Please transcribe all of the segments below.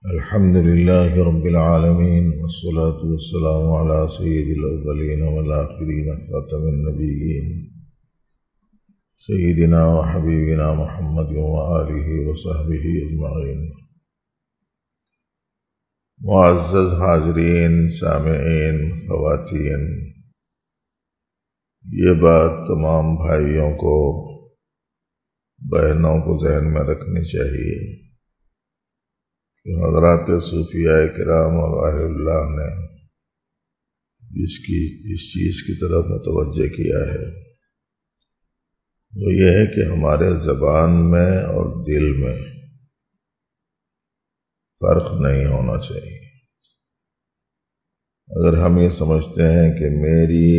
الحمد لله رب العالمين، والصلاة والسلام على سيد الأولين والآخرين خاتم النبيين سيدنا وحبيبنا محمد وآله وصحبه أجمعين۔ معزز حاضرین، سامعین، خواتین، یہ بات تمام بھائیوں کو، بہنوں کو ذہن میں رکھنی چاہیے کہ حضرات صوفیاء کرام اور اہل اللہ نے اس چیز کی طرف متوجہ کیا ہے، وہ یہ ہے کہ ہمارے زبان میں اور دل میں فرق نہیں ہونا چاہیے۔ اگر ہم یہ سمجھتے ہیں کہ میری،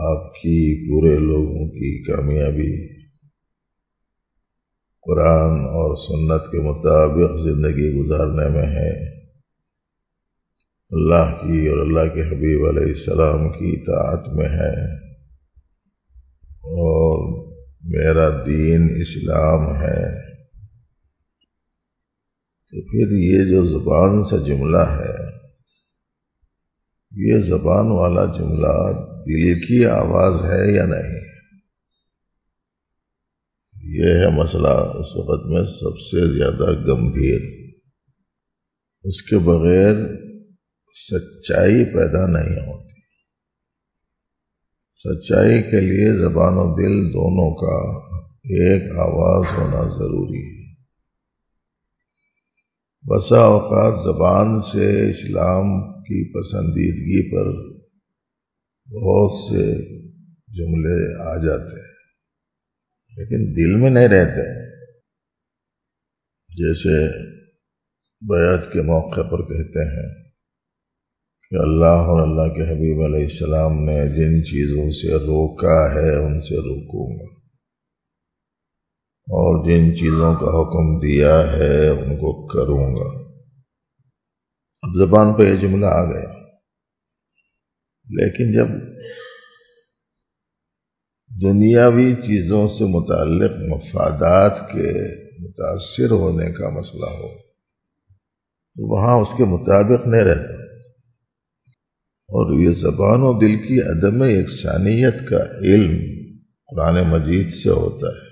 آپ کی، پورے لوگوں کی کامیابی قرآن اور سنت کے مطابق زندگی گزارنے میں ہے، اللہ کی اور اللہ کے حبیب علیہ السلام کی اطاعت میں ہے، اور میرا دین اسلام ہے، تو پھر یہ جو زبان سے جملہ ہے، یہ زبان والا جملہ دل کی آواز ہے یا نہیں؟ یہ ہے مسئلہ اس وقت میں سب سے زیادہ گمبھیر۔ اس کے بغیر سچائی پیدا نہیں ہوتی۔ سچائی کے لیے زبان و دل دونوں کا ایک آواز ہونا ضروری ہے۔ بسا اوقات زبان سے اسلام کی پسندیدگی پر بہت سے جملے آ جاتے ہیں، لیکن دل میں نہیں رہتے۔ جیسے بیعت کے موقع پر کہتے ہیں کہ اللہ اور اللہ کے حبیب علیہ السلام نے جن چیزوں سے روکا ہے ان سے روکوں گا، اور جن چیزوں کا حکم دیا ہے ان کو کروں گا۔ اب زبان پہ یہ جملہ آ گیا، لیکن جب دنیاوی چیزوں سے متعلق مفادات کے متاثر ہونے کا مسئلہ ہو تو وہاں اس کے مطابق نہیں رہتا، اور یہ زبان و دل کی عدم یکسانیت کا علم قرآن مجید سے ہوتا ہے۔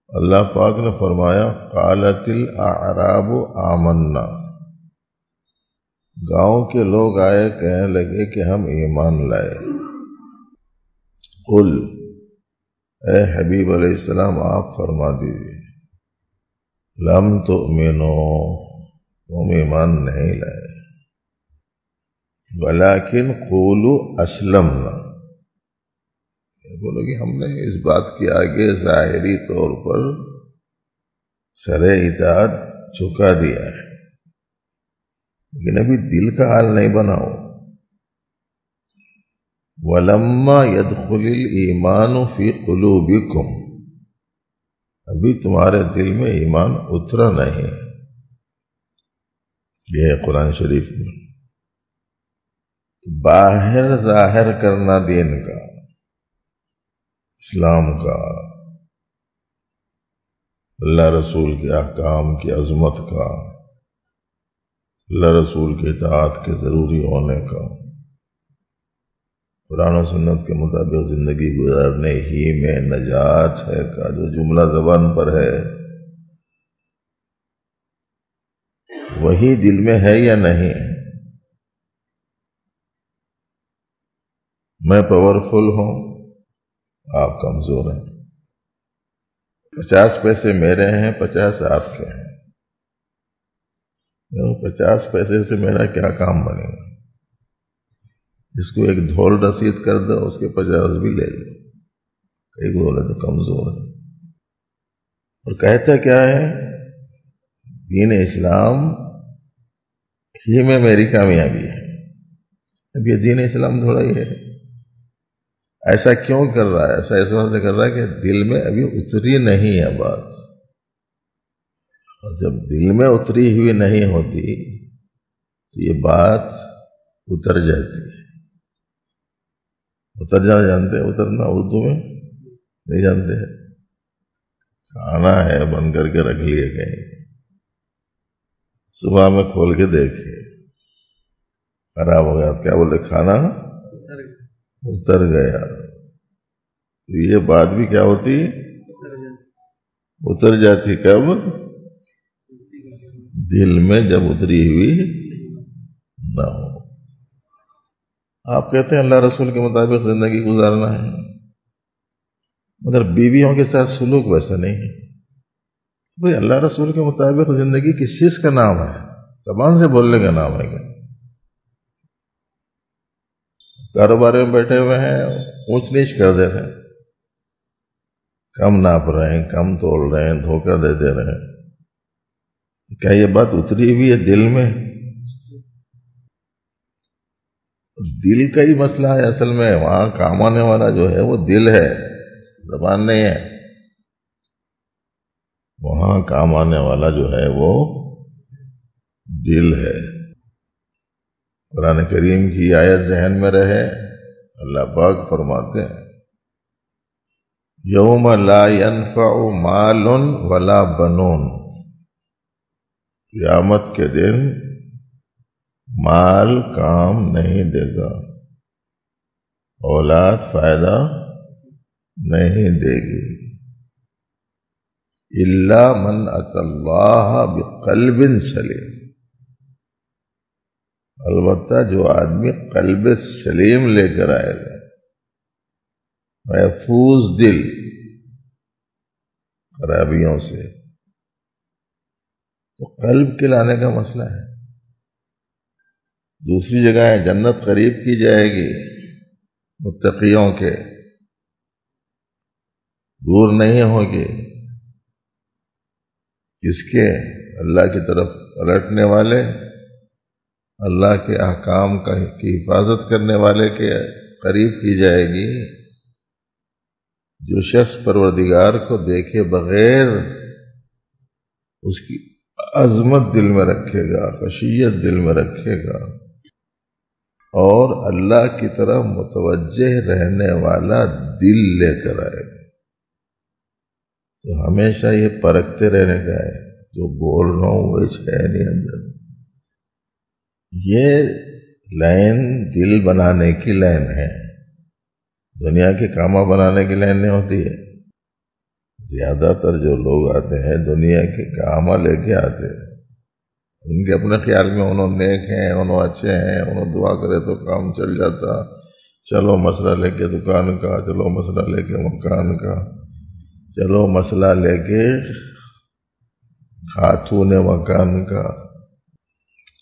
اللہ پاک نے فرمایا قالت الاعراب آمنا، گاؤں کے لوگ آئے، کہنے لگے کہ ہم ایمان لائے۔ قل، اے حبیب علیہ السلام آپ فرما دیجیے، لم تؤمنوا، تم ایمان نہیں لائے، ولیکن قولوا اسلمنا، بولو کہ ہم نے اس بات کے آگے ظاہری طور پر سر اطاعت جھکا دیا ہے، لیکن ابھی دل کا حال نہیں بنا ہو۔ وَلَمَّا يَدْخُلِ الْإِيمَانُ فِي قُلُوبِكُمْ، ابھی تمہارے دل میں ایمان اترا نہیں۔ یہ ہے قرآن شریف میں باہر ظاہر کرنا دین کا، اسلام کا، اللہ رسول کے احکام کی عظمت کا، اللہ رسول کے اطاعت کے ضروری ہونے کا، قرآن و سنت کے مطابق زندگی گزارنے ہی میں نجات ہے کا جو جملہ زبان پر ہے، وہی دل میں ہے یا نہیں؟ میں پاورفل ہوں، آپ کمزور ہیں، 50 پیسے میرے ہیں، 50 آپ کے ہیں، 50 پیسے سے میرا کیا کام بنے گا؟ جس کو ایک دھول رسید کر دو اس کے 50 بھی لے لو، کئی بولے تو کمزور ہے۔ اور کہتا کیا ہے؟ دین اسلام ہی میں میری کامیابی ہے۔ اب یہ دین اسلام تھوڑا ہی ہے، ایسا کیوں کر رہا ہے؟ ایسا اس وجہ سے کر رہا ہے کہ دل میں ابھی اتری نہیں ہے بات، اور جب دل میں اتری ہوئی نہیں ہوتی تو یہ بات اتر جاتی ہے۔ اتر جانا جانتے ہیں؟ اترنا اردو میں نہیں جانتے ہیں؟ کھانا ہے بن کر کے رکھ لیے کہیں، صبح میں کھول کے دیکھے خراب ہو گیا، کیا بولے کھانا اتر گیا. تو یہ بات بھی کیا ہوتی، اتر جاتی کب؟ دل میں جب اتری ہوئی نہ ہو. آپ کہتے ہیں اللہ رسول کے مطابق زندگی گزارنا ہے، مگر بیویوں کے ساتھ سلوک ویسا نہیں ہے. بھئی اللہ رسول کے مطابق زندگی کس چیز کا نام ہے؟ زبان سے بولنے کا نام ہے کیا؟ کاروبار میں بیٹھے ہوئے ہیں، اونچ نیچ کر دے رہے ہیں، کم ناپ رہے ہیں، کم تول رہے ہیں، دھوکہ دے دے رہے ہیں. کیا یہ بات اتری ہوئی ہے دل میں؟ دل کا ہی مسئلہ ہے اصل میں. وہاں کام آنے والا جو ہے وہ دل ہے، زبان نہیں ہے. وہاں کام آنے والا جو ہے وہ دل ہے. قرآن کریم کی آیت ذہن میں رہے. اللہ پاک فرماتے ہیں یوم لا ينفع مال ولا بنون، قیامت کے دن مال کام نہیں دے گا، اولاد فائدہ نہیں دے گی. الا من اتى الله بقلب سلیم، البتہ جو آدمی قلب سلیم لے کر آئے گا، محفوظ دل خرابیوں سے. تو قلب کے لانے کا مسئلہ ہے. دوسری جگہ ہے جنت قریب کی جائے گی متقیوں کے، دور نہیں ہوگی. کس کے؟ اللہ کی طرف پلٹنے والے، اللہ کے احکام کی حفاظت کرنے والے کے قریب کی جائے گی. جو شخص پروردگار کو دیکھے بغیر اس کی عظمت دل میں رکھے گا، خشیت دل میں رکھے گا، اور اللہ کی طرف متوجہ رہنے والا دل لے کر آئے گا، تو ہمیشہ یہ پرکھتے رہنے کا ہے جو بول رہا ہوں وہ ہے نہیں اندر. یہ لائن دل بنانے کی لائن ہے، دنیا کے کامہ بنانے کی لائن نہیں ہوتی ہے. زیادہ تر جو لوگ آتے ہیں دنیا کے کامہ لے کے آتے ہیں، ان کے اپنے خیال میں انہوں نیک ہیں، انہوں اچھے ہیں، انہوں دعا کرے تو کام چل جاتا. چلو مسئلہ لے کے دکان کا، چلو مسئلہ لے کے مکان کا، چلو مسئلہ لے کے خاتون مکان کا،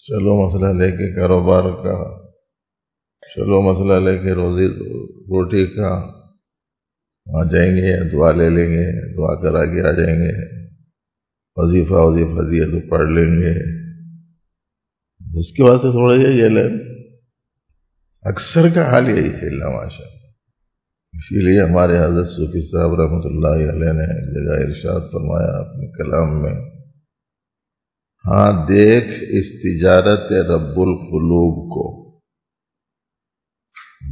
چلو مسئلہ لے کے کاروبار کا، چلو مسئلہ لے کے روزی روٹی کا. وہاں جائیں گے دعا لے لیں گے، دعا کرا کے آ جائیں گے، وظیفہ دیا تو پڑھ لیں گے. اس کے واسطے تھوڑا یہ لیں. اکثر کا حال یہی ہے اللہ ماشاء اللہ. اسی لیے ہمارے حضرت صوفی صاحب رحمۃ اللہ علیہ نے ایک جگہ ارشاد فرمایا اپنے کلام میں، ہاں دیکھ اس تجارت رب القلوب کو،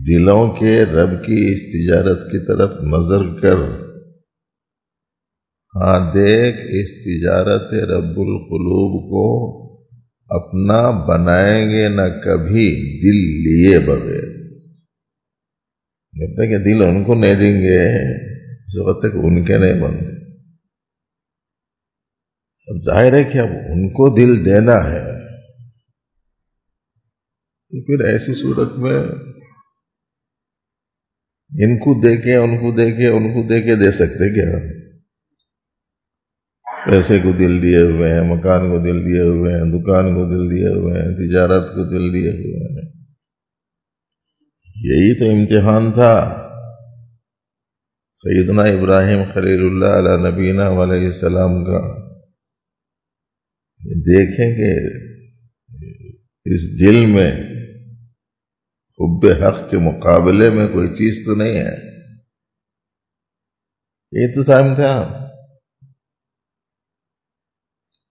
دلوں کے رب کی اس تجارت کی طرف نظر کر. ہاں دیکھ اس تجارت رب القلوب کو، اپنا بنائیں گے نہ کبھی دل لیے بغیر. جب تک کہ دل ان کو نہیں دیں گے اس وقت تک ان کے نہیں بنتے. اب ظاہر ہے کہ اب ان کو دل دینا ہے، تو پھر ایسی صورت میں ان کو دے کے ان کو دے کے ان کو دے کے دے سکتے کیا؟ پیسے کو دل دیے ہوئے ہیں، مکان کو دل دیے ہوئے ہیں، دکان کو دل دیے ہوئے ہیں، تجارت کو دل دیے ہوئے ہیں. یہی تو امتحان تھا سیدنا ابراہیم خلیل اللہ علیہ نبینا علیہ السلام کا. دیکھیں کہ اس دل میں حب حق کے مقابلے میں کوئی چیز تو نہیں ہے. یہ تو تھا امتحان.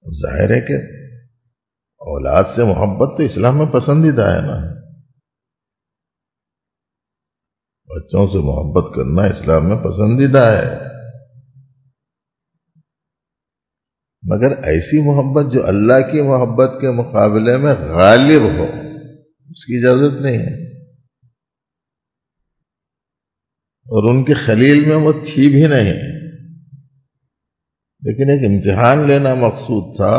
ظاہر ہے کہ اولاد سے محبت تو اسلام میں پسندیدہ ہے نا، بچوں سے محبت کرنا اسلام میں پسندیدہ ہے. مگر ایسی محبت جو اللہ کی محبت کے مقابلے میں غالب ہو، اس کی اجازت نہیں ہے. اور ان کے خلیل میں وہ تھی بھی نہیں، لیکن ایک امتحان لینا مقصود تھا،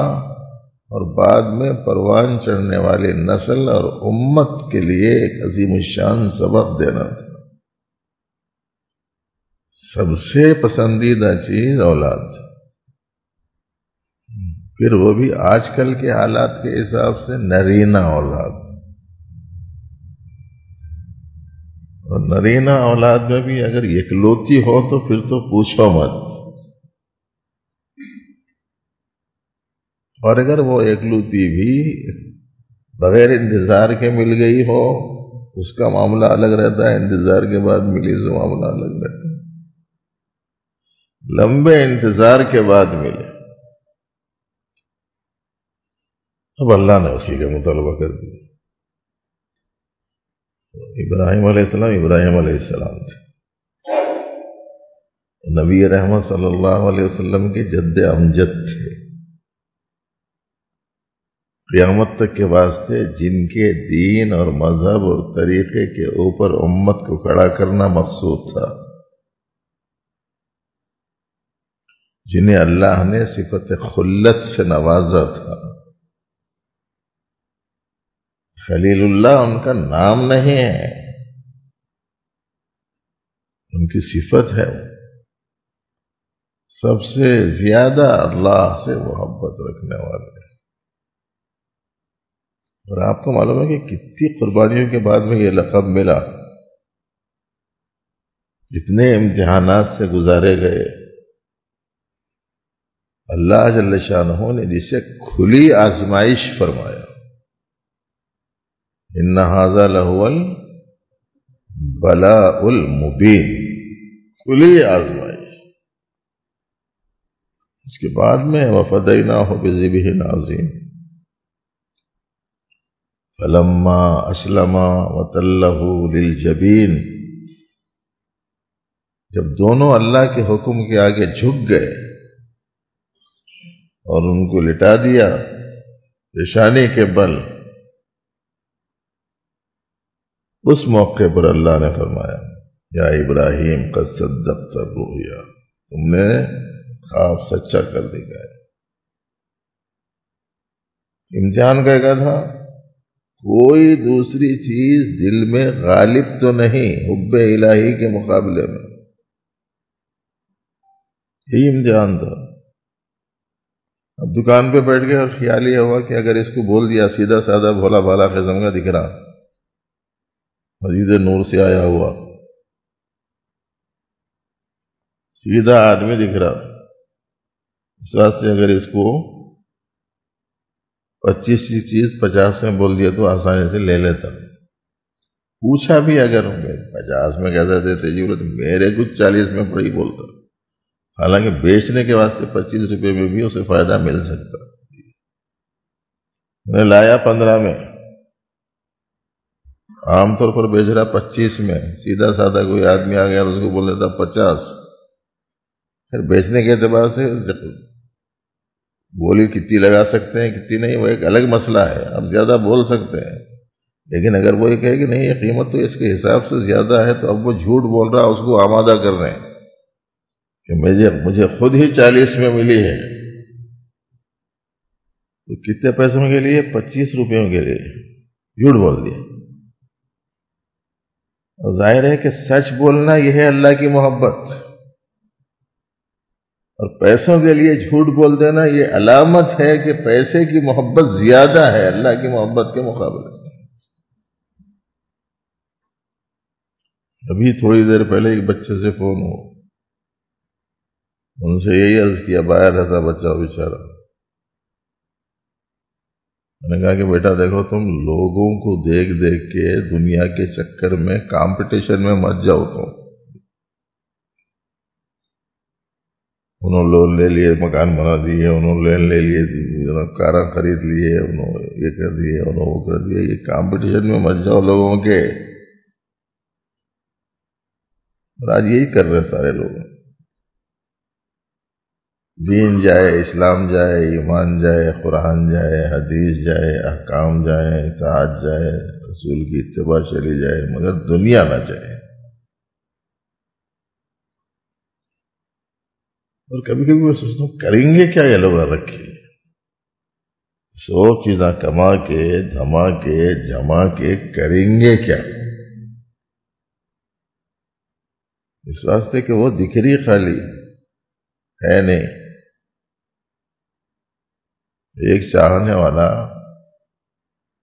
اور بعد میں پروان چڑھنے والی نسل اور امت کے لیے ایک عظیم الشان سبق دینا تھا. سب سے پسندیدہ چیز اولاد، پھر وہ بھی آج کل کے حالات کے حساب سے نرینہ اولاد. اور نرینہ اولاد میں بھی اگر اکلوتی ہو تو پھر تو پوچھو مت. اور اگر وہ اکلوتی بھی بغیر انتظار کے مل گئی ہو، اس کا معاملہ الگ رہتا ہے، انتظار کے بعد ملی تو معاملہ الگ رہتا ہے. لمبے انتظار کے بعد ملے، اب اللہ نے اسی کا مطالبہ کر دیا. ابراہیم علیہ السلام تھے، نبی رحمت صلی اللہ علیہ وسلم کے جد امجد تھے. قیامت تک کے واسطے جن کے دین اور مذہب اور طریقے کے اوپر امت کو کھڑا کرنا مقصود تھا، جنہیں اللہ نے صفت خلت سے نوازا تھا. خلیل اللہ ان کا نام نہیں ہے، ان کی صفت ہے. سب سے زیادہ اللہ سے محبت رکھنے والے. اور آپ کو معلوم ہے کہ کتنی قربانیوں کے بعد میں یہ لقب ملا، اتنے امتحانات سے گزارے گئے. اللہ جل شانہ نے جسے کھلی آزمائش فرمایا، ان ھذا لہو البلاء المبین، کھلی آزمائش. اس کے بعد میں وفدیناہ بذبح عظیم فلما اسلم وتلہ للجبین. جب دونوں اللہ کے حکم کے آگے جھک گئے اور ان کو لٹا دیا پیشانی کے بل، اس موقع پر اللہ نے فرمایا یا ابراہیم قد صدقت الرؤیا، تم نے خواب سچا کر دیا ہے. امتحان کا تھا، کوئی دوسری چیز دل میں غالب تو نہیں حب الہی کے مقابلے میں. یہی امتحان تھا. اب دکان پہ بیٹھ گئے اور خیال یہ ہوا کہ اگر اس کو بول دیا سیدھا سادہ بھولا بھالا قسم کا دکھ رہا، مزید نور سے آیا ہوا سیدھا آدمی دکھ رہا، اس واسطے اگر اس کو 25 کی چیز 50 میں بول دیا تو آسانی سے لے لیتا. پوچھا بھی اگر 50 میں کیسا دیتے جی، بولے تو میرے کچھ 40 میں پڑی بولتا، حالانکہ بیچنے کے واسطے 25 روپے میں بھی اسے فائدہ مل سکتا. میں لایا 15 میں، عام طور پر بیچ رہا 25 میں. سیدھا سادہ کوئی آدمی آ گیا اور اس کو بول دیتا 50. پھر بیچنے کے اعتبار سے بولی کتنی لگا سکتے ہیں کتنی نہیں، وہ ایک الگ مسئلہ ہے. آپ زیادہ بول سکتے ہیں، لیکن اگر وہ یہ کہے کہ نہیں یہ قیمت تو اس کے حساب سے زیادہ ہے، تو اب وہ جھوٹ بول رہا، اس کو آمادہ کر رہے ہیں کہ مجھے خود ہی 40 میں ملی ہے. تو کتنے پیسوں کے لیے؟ 25 روپیوں کے لیے جھوٹ بول دیا. اور ظاہر ہے کہ سچ بولنا یہ ہے اللہ کی محبت، اور پیسوں کے لیے جھوٹ بول دینا یہ علامت ہے کہ پیسے کی محبت زیادہ ہے اللہ کی محبت کے مقابلے سے. ابھی تھوڑی دیر پہلے ایک بچے سے فون ہو، ان سے یہی عرض کیا، باہر رہتا بچہ بیچارہ. میں نے کہا کہ بیٹا دیکھو، تم لوگوں کو دیکھ دیکھ کے دنیا کے چکر میں کمپٹیشن میں مت جاؤ. تم انہوں لون لے لیے مکان بنا دیے، انہوں لون لے لیے کاراں خرید لیے، انہوں یہ کر دیے، انہوں وہ کر دیے. یہ کمپٹیشن میں مت جاؤ لوگوں کے. اور آج یہی کر رہے سارے لوگ. دین جائے، اسلام جائے، ایمان جائے، قرآن جائے، حدیث جائے، احکام جائے، اطاعت جائے، رسول کی اتباع چلی جائے، مگر دنیا نہ جائے۔ اور کبھی کبھی میں سوچتا ہوں کریں گے کیا یہ لوگ رکھے، 100 چیزاں کما کے دھما کے جما کے کریں گے کیا؟ اس واسطے کہ وہ دکھری خالی ہے نہیں۔ ایک چاہنے والا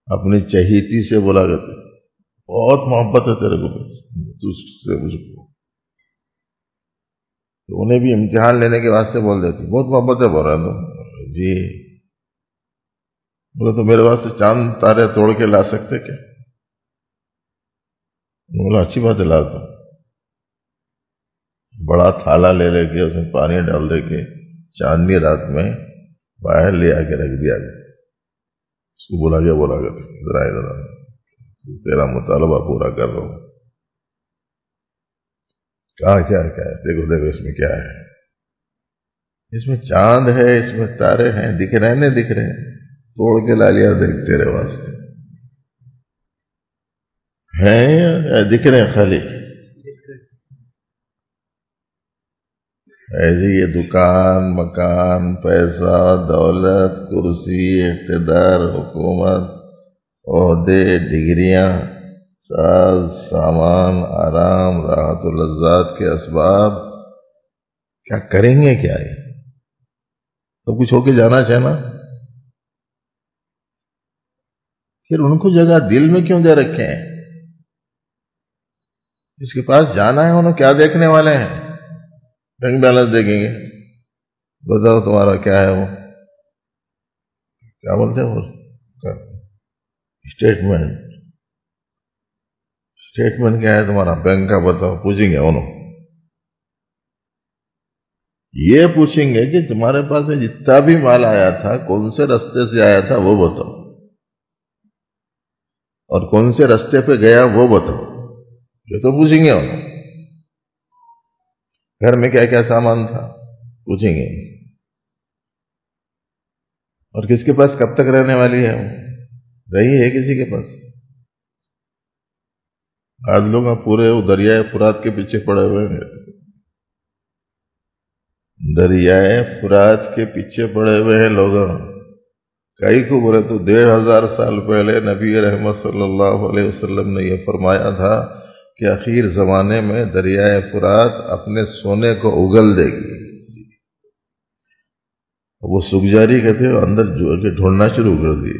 اپنی چہیتی سے بولا کرتا بہت محبت ہے تیرے کو تجھ سے مجھ کو، تو انہیں بھی امتحان لینے کے واسطے بول دیتی بہت محبت ہے، بول رہا تو جی، بولے تو میرے واسطے چاند تارے توڑ کے لا سکتے کیا؟ بولا اچھی بات ہے، لا دو۔ بڑا تھالا لے کے اس میں پانی ڈال دے کے چاندنی رات میں باہر لے آ کے رکھ دیا گیا، اس کو بولا گیا ادھر تیرا مطالبہ پورا کر رہا ہوں۔ کہا کیا ہے؟ دیکھو اس میں کیا ہے، اس میں چاند ہے، اس میں تارے ہیں، دکھ رہے ہیں، توڑ کے لا لیا دیکھ تیرے واسطے ہیں یا دکھ رہے ہیں خالی؟ ایسے یہ دکان، مکان، پیسہ، دولت، کرسی، اقتدار، حکومت، عہدے، ڈگریاں، ساز سامان، آرام، راحت و لذات کے اسباب، کیا کریں گے کیا؟ ہے تو کچھ ہو کے جانا چاہنا، پھر ان کو جگہ دل میں کیوں دے رکھے ہیں؟ جس کے پاس جانا ہے انہوں کیا دیکھنے والے ہیں؟ بینک بیلنس دیکھیں گے، بتاؤ تمہارا کیا ہے، وہ کیا بولتے ہیں وہ اسٹیٹمنٹ کیا ہے تمہارا بینک کا، بتاؤ، پوچھیں گے انہوں، یہ پوچھیں گے کہ تمہارے پاس جتنا بھی مال آیا تھا کون سے رستے سے آیا تھا وہ بتاؤ، اور کون سے رستے پہ گیا وہ بتاؤ، یہ تو پوچھیں گے انہوں۔ گھر میں کیا کیا سامان تھا پوچھیں گے، اور کس کے پاس کب تک رہنے والی ہے، رہی ہے کسی کے پاس؟ آج لوگ پورے دریائے فرات کے پیچھے پڑے ہوئے ہیں، دریائے فرات کے پیچھے پڑے ہوئے ہیں لوگ، کئی کو بولے تو 1500 سال پہلے نبی رحمت صلی اللہ علیہ وسلم نے یہ فرمایا تھا کہ اخیر زمانے میں دریائے فرات اپنے سونے کو اگل دے گی، وہ سوکھ جاری کہتے ہیں، اندر ڈھونڈنا شروع کر دیے۔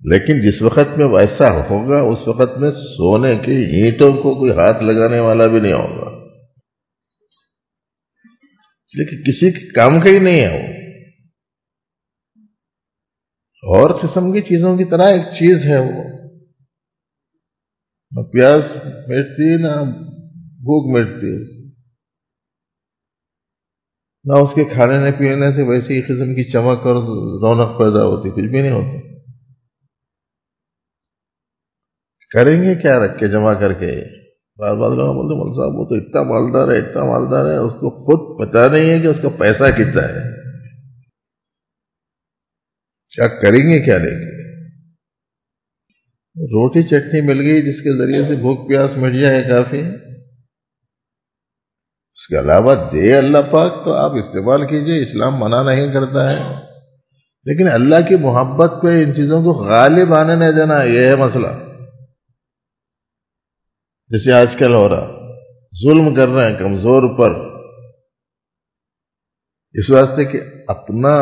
لیکن جس وقت میں ایسا ہوگا اس وقت میں سونے کی اینٹوں کو کوئی ہاتھ لگانے والا بھی نہیں ہوگا، لیکن کسی کے کام کا ہی نہیں ہے وہ، اور قسم کی چیزوں کی طرح ایک چیز ہے وہ، نہ پیاس مٹتی نہ بھوک مٹتی، نہ اس کے کھانے پینے سے ویسی قسم کی چمک اور رونق پیدا ہوتی، کچھ بھی نہیں ہوتا۔ کریں گے کیا رکھ کے جمع کر کے؟ بار بار لوگ بولتے مول صاحب وہ تو اتنا مالدار ہے، اتنا مالدار ہے، اس کو خود پتا نہیں ہے کہ اس کا پیسہ کتنا ہے، کیا کریں گے کیا لے کے؟ روٹی چٹنی مل گئی جس کے ذریعے سے بھوک پیاس مٹ جائے کافی، اس کے علاوہ دے اللہ پاک تو آپ استعمال کیجئے، اسلام منع نہیں کرتا ہے، لیکن اللہ کی محبت پہ ان چیزوں کو غالب آنے نہیں دینا، یہ ہے مسئلہ۔ جیسے آج کل ہو رہا، ظلم کر رہے ہیں کمزور پر، اس واسطے کہ اپنا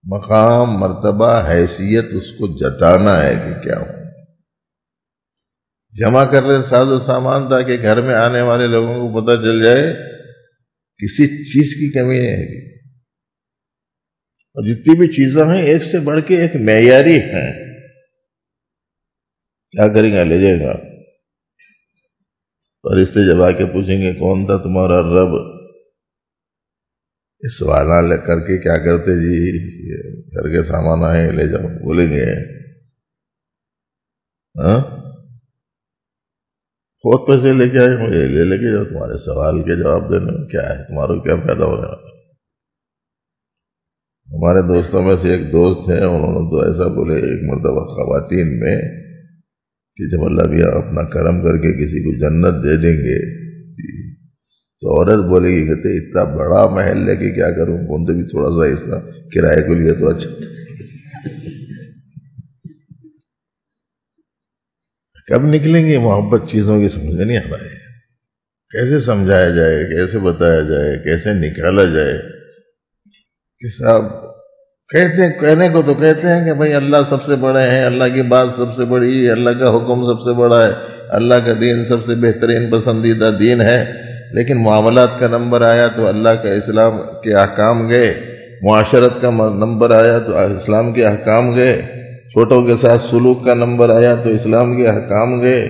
مقام، مرتبہ، حیثیت اس کو جتانا ہے کہ کیا ہو، جمع کر رہے ساز و سامان تاکہ گھر میں آنے والے لوگوں کو پتہ چل جائے کسی چیز کی کمی نہیں ہے، اور جتنی بھی چیزیں ہیں ایک سے بڑھ کے ایک معیاری ہیں، کیا کریں گے؟ لے جائے گا، فرشتے جب آ کے پوچھیں گے کون تھا تمہارا رب، اس سوالات لے کر کے کیا کرتے جی گھر کے سامان آئے لے جاؤ، بولیں گے بہت پیسے لے کے آئے، مجھے لے کے جاؤ، تمہارے سوال کے جواب دینے میں کیا ہے، تمہارا کیا فائدہ ہونے والا۔ ہمارے دوستوں میں سے ایک دوست ہے، انہوں نے تو ایسا بولے ایک مرتبہ خواتین میں کہ جب اللہ بھی اپنا کرم کر کے کسی کو جنت دے دیں گے تو عورت بولے گی کہتے اتنا بڑا محل لے کے کیا کروں، کون تو بھی تھوڑا سا اس کا کرائے کو لیا تو اچھا۔ کب نکلیں گے محبت چیزوں کی سمجھ نہیں آ رہا ہے، کیسے سمجھایا جائے، کیسے بتایا جائے، کیسے نکالا جائے کہ صاحب کہنے کو تو کہتے ہیں کہ بھائی اللہ سب سے بڑے ہیں، اللہ کی بات سب سے بڑی ہے، اللہ کا حکم سب سے بڑا ہے، اللہ کا دین سب سے بہترین پسندیدہ دین ہے، لیکن معاملات کا نمبر آیا تو اللہ کا اسلام کے احکام گئے، معاشرت کا نمبر آیا تو اسلام کے احکام گئے، چھوٹوں کے ساتھ سلوک کا نمبر آیا تو اسلام کے احکام گئے،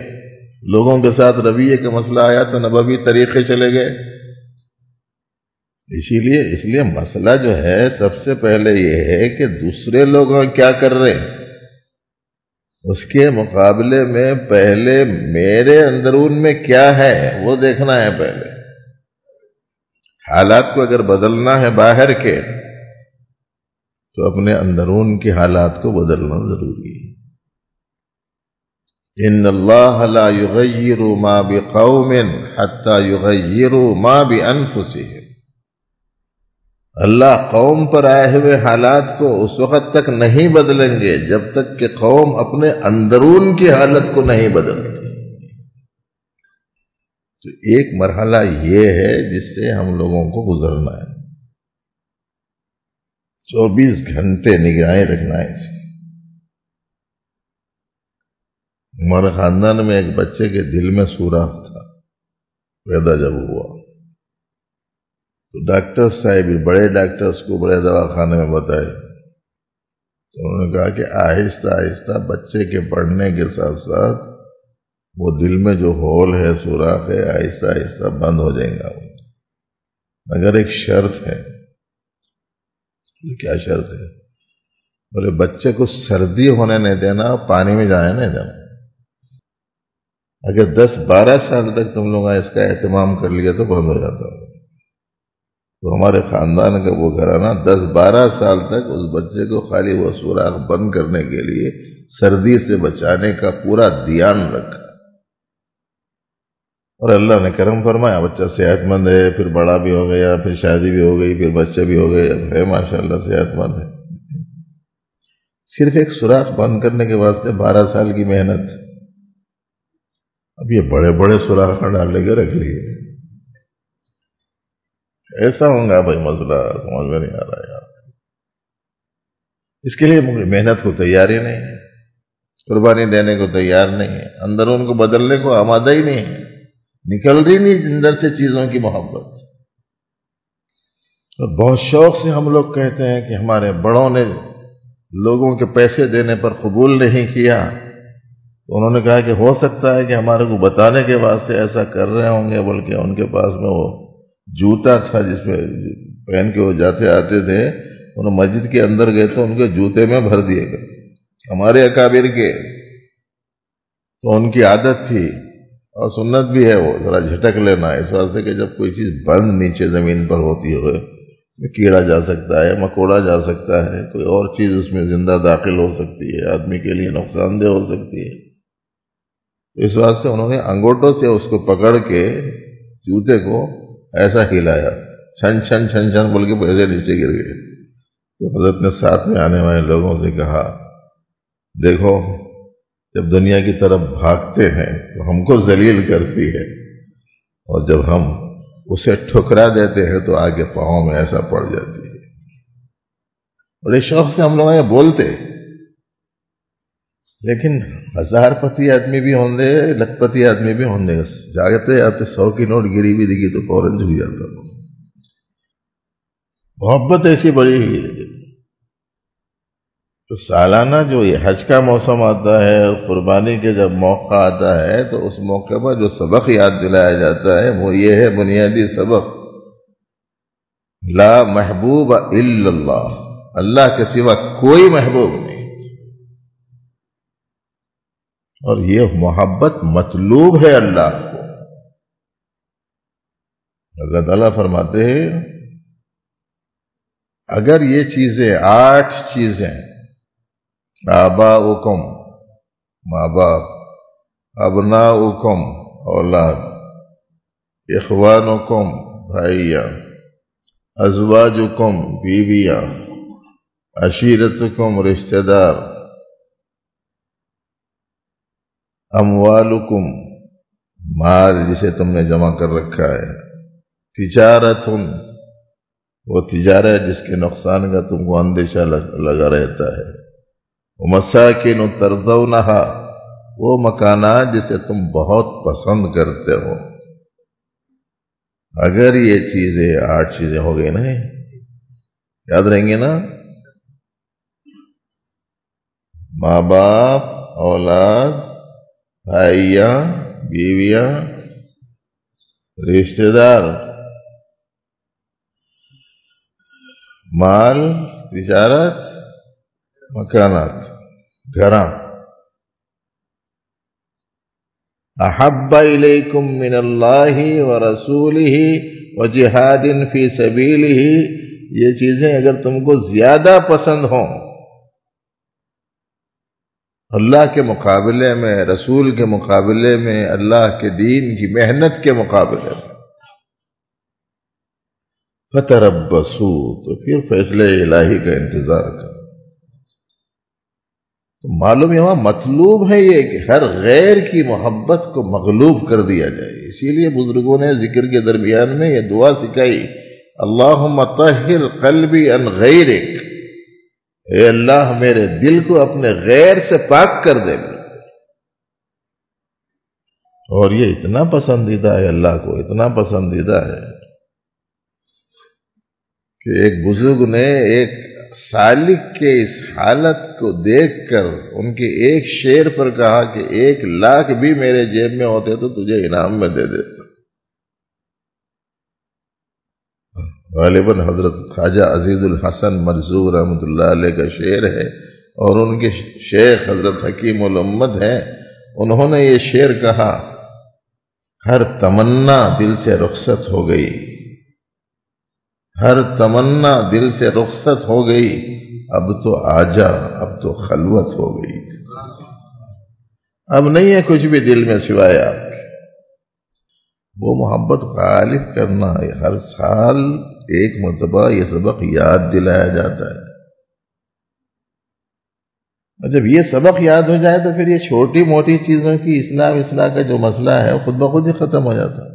لوگوں کے ساتھ رویے کا مسئلہ آیا تو نبوی طریقے چلے گئے۔ اس لیے مسئلہ جو ہے سب سے پہلے یہ ہے کہ دوسرے لوگ کیا کر رہے ہیں، اس کے مقابلے میں پہلے میرے اندرون میں کیا ہے وہ دیکھنا ہے۔ پہلے حالات کو اگر بدلنا ہے باہر کے تو اپنے اندرون کے حالات کو بدلنا ضروری ہے۔ ان اللہ لا یغیر ما بقوم حتی یغیروا ما بانفسہم، اللہ قوم پر آئے ہوئے حالات کو اس وقت تک نہیں بدلیں گے جب تک کہ قوم اپنے اندرون کی حالت کو نہیں بدلتی۔ تو ایک مرحلہ یہ ہے جس سے ہم لوگوں کو گزرنا ہے، 24 گھنٹے نگاہیں رکھنا ہے۔ ہمارے خاندان میں ایک بچے کے دل میں سوراخ تھا، پیدا جب ہوا تو ڈاکٹر صاحب بڑے ڈاکٹرز کو بڑے دواخانے میں بتائے تو انہوں نے کہا کہ آہستہ آہستہ بچے کے بڑھنے کے ساتھ ساتھ وہ دل میں جو ہول ہے، سوراخ ہے، آہستہ آہستہ بند ہو جائے گا، مگر ایک شرط ہے۔ کیا شرط ہے؟ بولے بچے کو سردی ہونے نہیں دینا، پانی میں جانے نہیں دینا۔ اگر 10-12 سال تک تم لوگ اس کا اہتمام کر لیا تو بند ہو جاتا ہے۔ تو ہمارے خاندان کا وہ گھرانہ 10-12 سال تک اس بچے کو خالی وہ سوراخ بند کرنے کے لیے سردی سے بچانے کا پورا دھیان رکھا، اور اللہ نے کرم فرمایا، بچہ صحت مند ہے، پھر بڑا بھی ہو گیا، پھر شادی بھی ہو گئی، پھر بچے بھی ہو گئے، اب ہے ماشاءاللہ صحت مند ہے۔ صرف ایک سوراخ بند کرنے کے واسطے 12 سال کی محنت، اب یہ بڑے بڑے سوراخ ڈالنے کے رکھ لیے، ایسا ہوگا بھائی مسئلہ سمجھ میں نہیں آ رہا ہے یار۔ اس کے لیے محنت کو تیار ہی نہیں ہے، قربانی دینے کو تیار نہیں ہے، اندر ان کو بدلنے کو آمادہ ہی نہیں ہے، نکل رہی نہیں اندر سے چیزوں کی محبت۔ اور بہت شوق سے ہم لوگ کہتے ہیں کہ ہمارے بڑوں نے لوگوں کے پیسے دینے پر قبول نہیں کیا، تو انہوں نے کہا کہ ہو سکتا ہے کہ ہمارے کو بتانے کے واسطے ایسا کر رہے ہوں گے، بلکہ ان کے پاس میں وہ جوتا تھا جس میں پہن کے وہ جاتے آتے تھے، انہوں مسجد کے اندر گئے تو ان کے جوتے میں بھر دیے گئے، ہمارے اکابر کے، تو ان کی عادت تھی اور سنت بھی ہے وہ ذرا جھٹک لینا، اس واسطے کہ جب کوئی چیز بند نیچے زمین پر ہوتی ہے کیڑا جا سکتا ہے، مکوڑا جا سکتا ہے، کوئی اور چیز اس میں زندہ داخل ہو سکتی ہے، آدمی کے لیے نقصان دہ ہو سکتی ہے، اس واسطے انہوں نے انگوٹوں سے اس کو پکڑ کے جوتے کو ایسا ہلایا، چھن چھن چھن چھن بول کے پیسے نیچے گر گئے۔ تو حضرت نے ساتھ میں آنے والے لوگوں سے کہا، دیکھو جب دنیا کی طرف بھاگتے ہیں تو ہم کو ذلیل کرتی ہے، اور جب ہم اسے ٹھکرا دیتے ہیں تو آگے پاؤں میں ایسا پڑ جاتی ہے۔ بڑے شوق سے ہم لوگ یہ بولتے، لیکن 1000 پتی آدمی بھی ہوں گے، لکھپتی آدمی بھی ہوں گے، جاگتے آتے 100 کی نوٹ گری بھی دیکھی تو فوراً جھک جاتا تھا۔ محبت ایسی بڑی ہوئی ہے۔ تو سالانہ جو یہ حج کا موسم آتا ہے، قربانی کے جب موقع آتا ہے تو اس موقع پر جو سبق یاد دلایا جاتا ہے وہ یہ ہے بنیادی سبق، لا محبوب الا اللہ، اللہ کے سوا کوئی محبوب نہیں، اور یہ محبت مطلوب ہے اللہ کو. اللہ تعالیٰ فرماتے ہیں اگر یہ چیزیں 8 چیزیں آباؤکم ماں باپ، ابناؤکم اولاد، اخوانکم بھائیاں، ازواجکم بیویاں، عشیرتکم رشتہ دار، اموالکم مال جسے تم نے جمع کر رکھا ہے، تجارت وہ تجارت جس کے نقصان کا تم کو اندیشہ لگا رہتا ہے، ومساکن ترضونہا وہ مکانات جسے تم بہت پسند کرتے ہو. اگر یہ چیزیں 8 چیزیں ہو گئی نا، یاد رہیں گے نا، ماں باپ، اولاد، بھائیاں، بیویاں، رشتہ دار، مال، تجارت، مکانات، گھراں. احب الیکم من اللہ ورسولہ وجہاد فی سبیلہ، یہ چیزیں اگر تم کو زیادہ پسند ہوں اللہ کے مقابلے میں، رسول کے مقابلے میں، اللہ کے دین کی محنت کے مقابلے میں، فتربصوا تو پھر فیصلے الہی کا انتظار کرو. معلوم یہاں مطلوب ہے یہ کہ ہر غیر کی محبت کو مغلوب کر دیا جائے. اسی لیے بزرگوں نے ذکر کے درمیان میں یہ دعا سکھائی، اللہم طہر قلبی عن غیرک، اے اللہ میرے دل کو اپنے غیر سے پاک کر دے. اور یہ اتنا پسندیدہ ہے اللہ کو، اتنا پسندیدہ ہے کہ ایک بزرگ نے ایک سالک کے اس حالت کو دیکھ کر ان کے ایک شعر پر کہا کہ 1,00,000 بھی میرے جیب میں ہوتے تو تجھے انعام میں دے دیتا. غالباً حضرت خواجہ عزیز الحسن مرزوق رحمۃ اللہ علیہ کا شعر ہے، اور ان کے شیخ حضرت حکیم الامت ہیں. انہوں نے یہ شعر کہا، ہر تمنا دل سے رخصت ہو گئی، ہر تمنا دل سے رخصت ہو گئی، اب تو آجا، اب تو خلوت ہو گئی. اب نہیں ہے کچھ بھی دل میں سوائے آپ کے. وہ محبت غالب کرنا ہے. ہر سال ایک مرتبہ یہ سبق یاد دلایا جاتا ہے. اور جب یہ سبق یاد ہو جائے تو پھر یہ چھوٹی موٹی چیزوں کی اصلاح کا جو مسئلہ ہے خود بخود ہی ختم ہو جاتا ہے.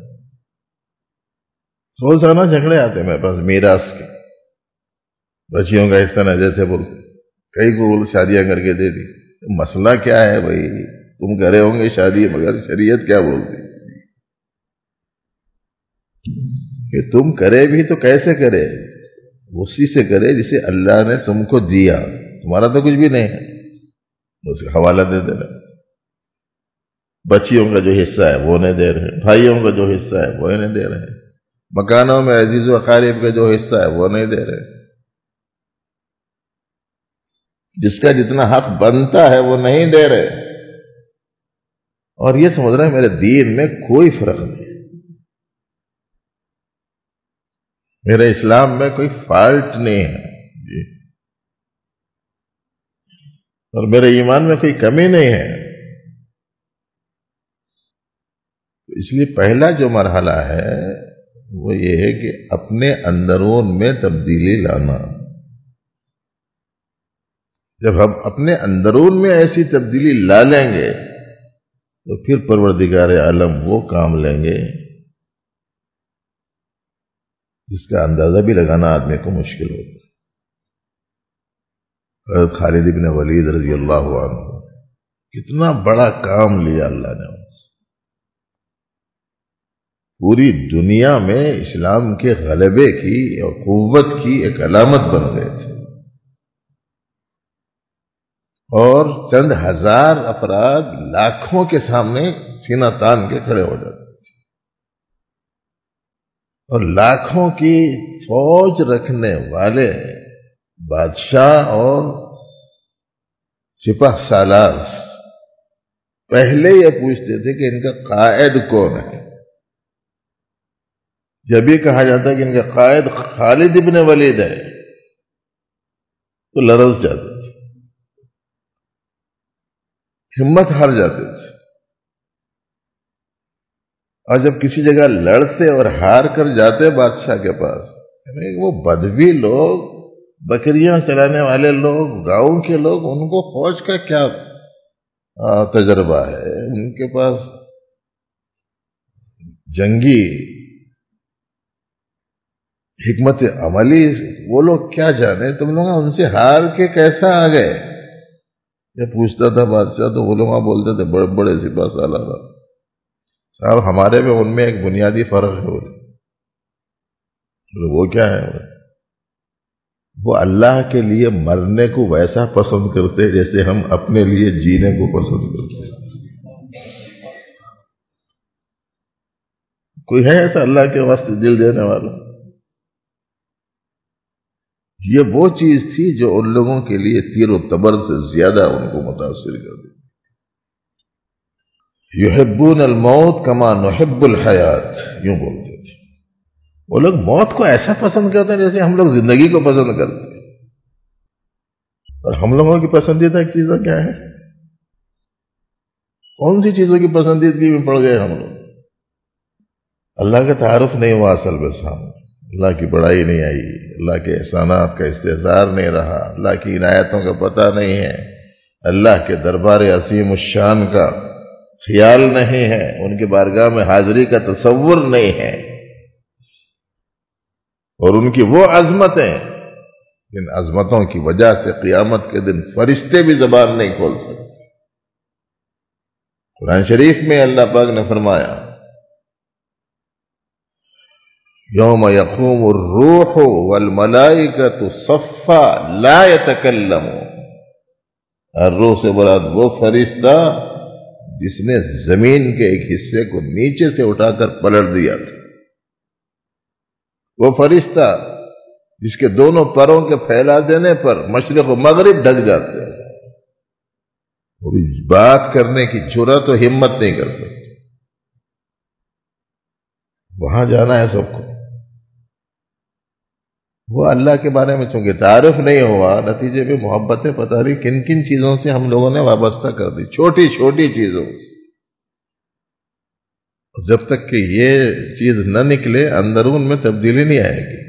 روزانہ جھگڑے آتے میرے پاس میراث کے، بچیوں کا حصہ نہ دیتے بول، کئی کو شادیاں کر کے دے دی. مسئلہ کیا ہے بھائی؟ تم کرے ہوں گے شادی، مگر شریعت کیا بولتی کہ تم کرے بھی تو کیسے کرے؟ اسی سے کرے جسے اللہ نے تم کو دیا. تمہارا تو کچھ بھی نہیں ہے، اس کا حوالہ دے دینا. بچیوں کا جو حصہ ہے وہ نہیں دے رہے، بھائیوں کا جو حصہ ہے وہ نہیں دے رہے، مکانوں میں عزیز و اقارب کا جو حصہ ہے وہ نہیں دے رہے. جس کا جتنا حق بنتا ہے وہ نہیں دے رہے، اور یہ سمجھ رہے ہیں میرے دین میں کوئی فرق نہیں، میرے اسلام میں کوئی فالٹ نہیں ہے، اور میرے ایمان میں کوئی کمی نہیں ہے. اس لیے پہلا جو مرحلہ ہے وہ یہ ہے کہ اپنے اندرون میں تبدیلی لانا. جب ہم اپنے اندرون میں ایسی تبدیلی لا لیں گے تو پھر پروردگار عالم وہ کام لیں گے جس کا اندازہ بھی لگانا آدمی کو مشکل ہوتا ہے. حضرت خالد بن ولید رضی اللہ عنہ، کتنا بڑا کام لیا اللہ نے. پوری دنیا میں اسلام کے غلبے کی اور قوت کی ایک علامت بن گئے تھے، اور چند ہزار افراد لاکھوں کے سامنے سینہ تان کے کھڑے ہو جاتے تھے، اور لاکھوں کی فوج رکھنے والے بادشاہ اور سپہ سالار پہلے یہ پوچھتے تھے کہ ان کا قائد کون ہے. جب یہ کہا جاتا ہے کہ ان کا قائد خالد ابن ولید ہے تو لرز جاتے تھے، ہمت ہار جاتے تھے. اور جب کسی جگہ لڑتے اور ہار کر جاتے بادشاہ کے پاس، یعنی وہ بدوی لوگ، بکریاں چلانے والے لوگ، گاؤں کے لوگ، ان کو فوج کا کیا تجربہ ہے، ان کے پاس جنگی حکمت عملی، وہ لوگ کیا جانے، تم لوگ ان سے ہار کے کیسا آ گئے. یہ پوچھتا تھا بادشاہ تو وہ لوگ بولتے تھے بڑے بڑے سپاہ سالار صاحب ہمارے میں ان میں ایک بنیادی فرق ہے. وہ کیا ہے؟ وہ اللہ کے لیے مرنے کو ویسا پسند کرتے جیسے ہم اپنے لیے جینے کو پسند کرتے. کوئی ہے ایسا اللہ کے واسطے دل دینے والا؟ یہ وہ چیز تھی جو ان لوگوں کے لیے تیر و تبر سے زیادہ ان کو متاثر کر دی. یحبون الموت کما نحب الحیات، یوں بولتے تھے. وہ لوگ موت کو ایسا پسند کرتے ہیں جیسے ہم لوگ زندگی کو پسند کرتے ہیں. اور ہم لوگوں کی پسندیدہ چیزیں کیا ہے؟ کون سی چیزوں کی پسندیدگی میں پڑ گئے ہم لوگ؟ اللہ کا تعارف نہیں ہوا اصل میں سامنے، اللہ کی بڑائی نہیں آئی، اللہ کے احسانات کا استحضار نہیں رہا، اللہ کی عنایتوں کا پتہ نہیں ہے، اللہ کے دربار عظیم الشان کا خیال نہیں ہے، ان کی بارگاہ میں حاضری کا تصور نہیں ہے، اور ان کی وہ عظمتیں جن عظمتوں کی وجہ سے قیامت کے دن فرشتے بھی زبان نہیں کھول سکتے. قرآن شریف میں اللہ پاک نے فرمایا یوم یقوم الروح والملائکۃ صفا لا یتکلمون. الروح سے مراد وہ فرشتہ جس نے زمین کے ایک حصے کو نیچے سے اٹھا کر پلٹ دیا تھا، وہ فرشتہ جس کے دونوں پروں کے پھیلا دینے پر مشرق و مغرب ڈھک جاتے ہیں، وہ بات کرنے کی جرأت و ہمت نہیں کر سکتے. وہاں جانا ہے سب کو. وہ اللہ کے بارے میں چونکہ تعارف نہیں ہوا، نتیجے میں محبتیں پتہ نہیں کن کن چیزوں سے ہم لوگوں نے وابستہ کر دی، چھوٹی چھوٹی چیزوں سے. جب تک کہ یہ چیز نہ نکلے اندرون میں تبدیلی نہیں آئے گی.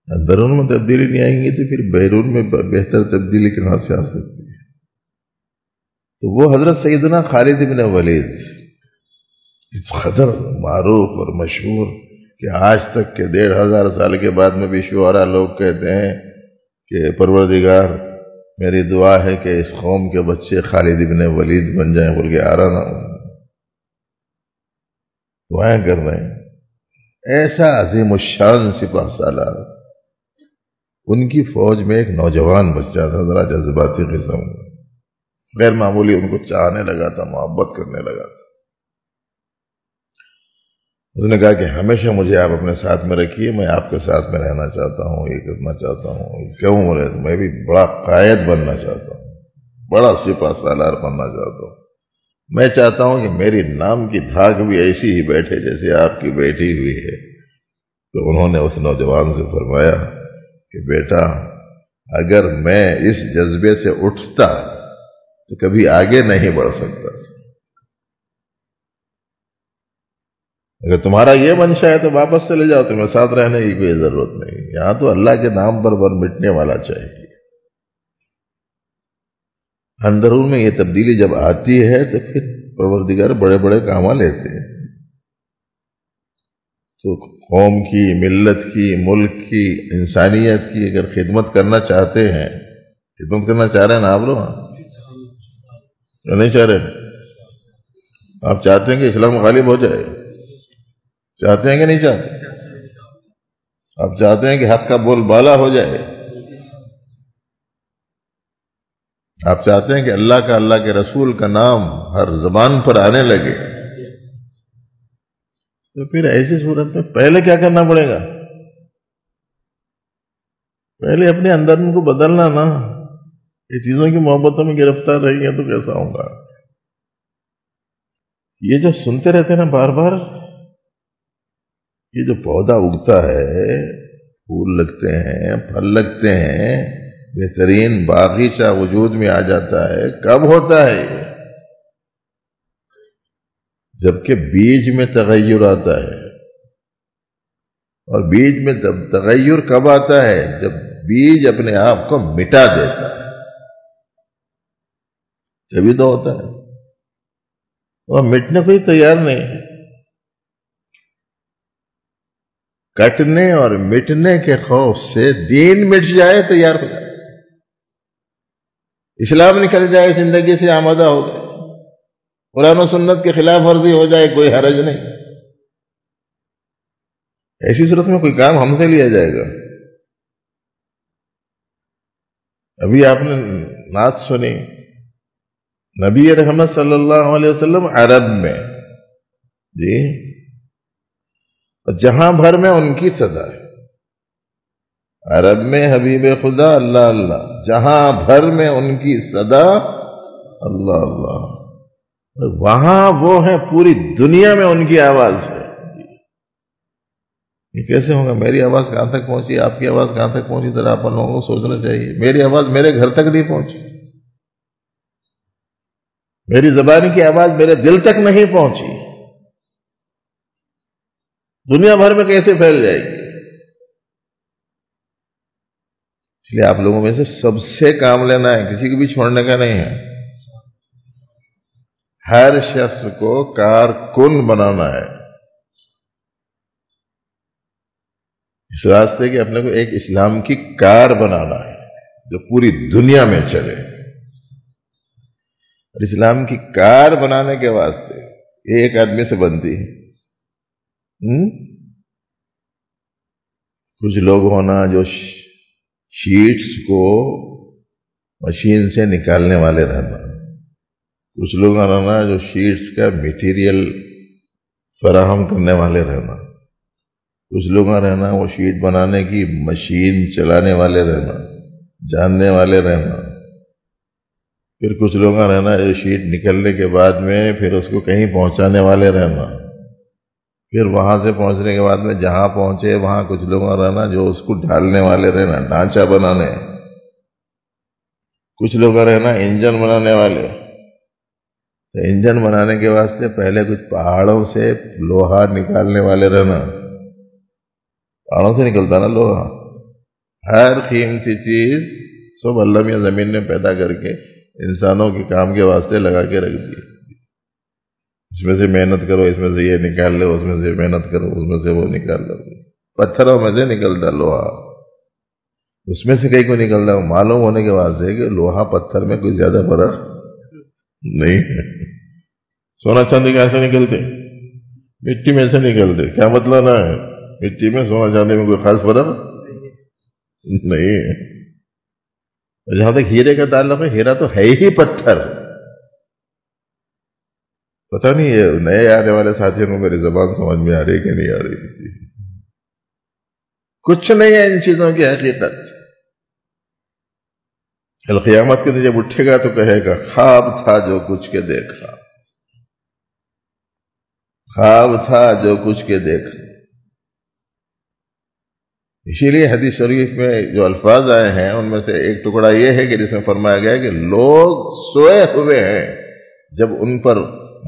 اندرون میں تبدیلی نہیں آئیں گی تو پھر بیرون میں بہتر تبدیلی کہاں سے آ سکتی ہے؟ تو وہ حضرت سیدنا خالد بن ولید اس قدر معروف اور مشہور کہ آج تک کے 1500 سال کے بعد میں بھی شعراء لوگ کہتے ہیں کہ پروردگار میری دعا ہے کہ اس قوم کے بچے خالد بن ولید بن جائیں، بول کے آ رہا نہ دعائیں کر رہے ہیں. ایسا عظیم الشان سپاہ سالار، ان کی فوج میں ایک نوجوان بچہ تھا ذرا جذباتی قسم، غیر معمولی ان کو چاہنے لگا تھا، محبت کرنے لگا تھا. اس نے کہا کہ ہمیشہ مجھے آپ اپنے ساتھ میں رکھیے، میں آپ کے ساتھ میں رہنا چاہتا ہوں، یہ کرنا چاہتا ہوں. کیوں؟ بولے میں بھی بڑا قائد بننا چاہتا ہوں، بڑا سپاہ سالار بننا چاہتا ہوں. میں چاہتا ہوں کہ میری نام کی دھاک بھی ایسی ہی بیٹھے جیسے آپ کی بیٹھی ہوئی ہے. تو انہوں نے اس نوجوان سے فرمایا کہ بیٹا اگر میں اس جذبے سے اٹھتا تو کبھی آگے نہیں بڑھ سکتا. اگر تمہارا یہ منشا ہے تو واپس چلے جاؤ، تمہیں ساتھ رہنے کی کوئی ضرورت نہیں. یہاں تو اللہ کے نام پر بر مٹنے والا چاہیے. اندرون میں یہ تبدیلی جب آتی ہے تو پھر پروردگار بڑے بڑے کام لیتے ہیں. تو قوم کی، ملت کی، ملک کی، انسانیت کی اگر خدمت کرنا چاہتے ہیں، خدمت کرنا چاہ رہے ہیں نا آپ لوگ؟ نہیں چاہ رہے؟ آپ چاہتے ہیں کہ اسلام غالب ہو جائے؟ چاہتے ہیں کہ نہیں چاہتے؟ آپ چاہتے ہیں کہ حق کا بول بالا ہو جائے؟ آپ چاہتے ہیں کہ اللہ کے رسول کا نام ہر زبان پر آنے لگے؟ تو پھر ایسی صورت میں پہلے کیا کرنا پڑے گا؟ پہلے اپنے اندر کو بدلنا نا. یہ چیزوں کی محبتوں میں گرفتار رہیں گے تو کیسا ہوگا؟ یہ جو سنتے رہتے ہیں نا بار بار، یہ جو پودا اگتا ہے، پھول لگتے ہیں، پھل لگتے ہیں، بہترین باغیچہ وجود میں آ جاتا ہے، کب ہوتا ہے یہ؟ جبکہ بیج میں تغیر آتا ہے۔ اور بیج میں تغیر کب آتا ہے؟ جب بیج اپنے آپ کو مٹا دیتا ہے، جبھی تو ہوتا ہے۔ وہ مٹنے کو ہی تیار نہیں ہے۔ کٹنے اور مٹنے کے خوف سے دین مٹ جائے تیار ہو جائے، اسلام نکل جائے زندگی سے آمادہ ہو گئے، قرآن و سنت کے خلاف ورزی ہو جائے، کوئی حرج نہیں۔ ایسی صورت میں کوئی کام ہم سے لیا جائے گا؟ ابھی آپ نے نعت سنی، نبی رحمت صلی اللہ علیہ وسلم عرب میں، جی، جہاں بھر میں ان کی صدا ہے، عرب میں حبیب خدا اللہ اللہ، جہاں بھر میں ان کی صدا اللہ اللہ، وہاں وہ ہیں، پوری دنیا میں ان کی آواز ہے۔ یہ کیسے ہوگا؟ میری آواز کہاں تک پہنچی، آپ کی آواز کہاں تک پہنچی؟ ذرا آپ لوگوں کو سوچنا چاہیے۔ میری آواز میرے گھر تک نہیں پہنچی، میری زبان کی آواز میرے دل تک نہیں پہنچی، دنیا بھر میں کیسے پھیل جائے گی؟ اس لیے آپ لوگوں میں سے سب سے کام لینا ہے، کسی کو بھی چھوڑنے کا نہیں ہے۔ ہر شخص کو کارکن بنانا ہے، اس راستے کے اپنے کو ایک اسلام کی کار بنانا ہے جو پوری دنیا میں چلے۔ اور اسلام کی کار بنانے کے واسطے ایک آدمی سے بنتی ہے۔ کچھ لوگ ہونا جو شیٹس کو مشین سے نکالنے والے رہنا، کچھ لوگ رہنا جو شیٹس کا میٹیریل فراہم کرنے والے رہنا، کچھ لوگ رہنا وہ شیٹ بنانے کی مشین چلانے والے رہنا، جاننے والے رہنا، پھر کچھ لوگ رہنا جو شیٹ نکلنے کے بعد میں پھر اس کو کہیں پہنچانے والے رہنا، پھر وہاں سے پہنچنے کے بعد میں جہاں پہنچے وہاں کچھ لوگ رہنا جو اس کو ڈھالنے والے رہنا، ڈھانچہ بنانے، کچھ لوگ رہنا انجن بنانے والے۔ تو انجن بنانے کے واسطے پہلے کچھ پہاڑوں سے لوہا نکالنے والے رہنا، پہاڑوں سے نکلتا نا لوہا، ہر قیمتی چیز سب اللہ میاں زمین نے پیدا کر کے انسانوں کے کام کے واسطے لگا کے رکھ دی۔ اس میں سے محنت کرو، اس میں سے یہ نکال لو، اس میں سے محنت کرو، اس میں سے وہ نکال لو۔ پتھروں میں سے نکلتا لوہا، اس میں سے کہیں کو نکلتا، معلوم ہونے کے واسطے کہ لوہا پتھر میں کوئی زیادہ فرق نہیں ہے۔ سونا چاندی کیسے نکلتے؟ مٹی میں سے نکلتے۔ کیا مطلب ہے؟ مٹی میں سونا چاندی میں کوئی خاص فرق نہیں ہے۔ جہاں تک ہیرے کا تعلق ہے، ہیرا تو ہے ہی پتھر۔ پتہ نہیں یہ نئے آنے والے ساتھیوں کو میری زبان سمجھ میں آ رہی کہ نہیں آ رہی؟ کچھ نہیں ہے ان چیزوں کی حقیقت۔ کل قیامت کے دن جب اٹھے گا تو کہے گا خواب تھا جو کچھ کے دیکھا، خواب تھا جو کچھ کے دیکھا۔ اسی لیے حدیث شریف میں جو الفاظ آئے ہیں ان میں سے ایک ٹکڑا یہ ہے کہ جس میں فرمایا گیا ہے کہ لوگ سوئے ہوئے ہیں، جب ان پر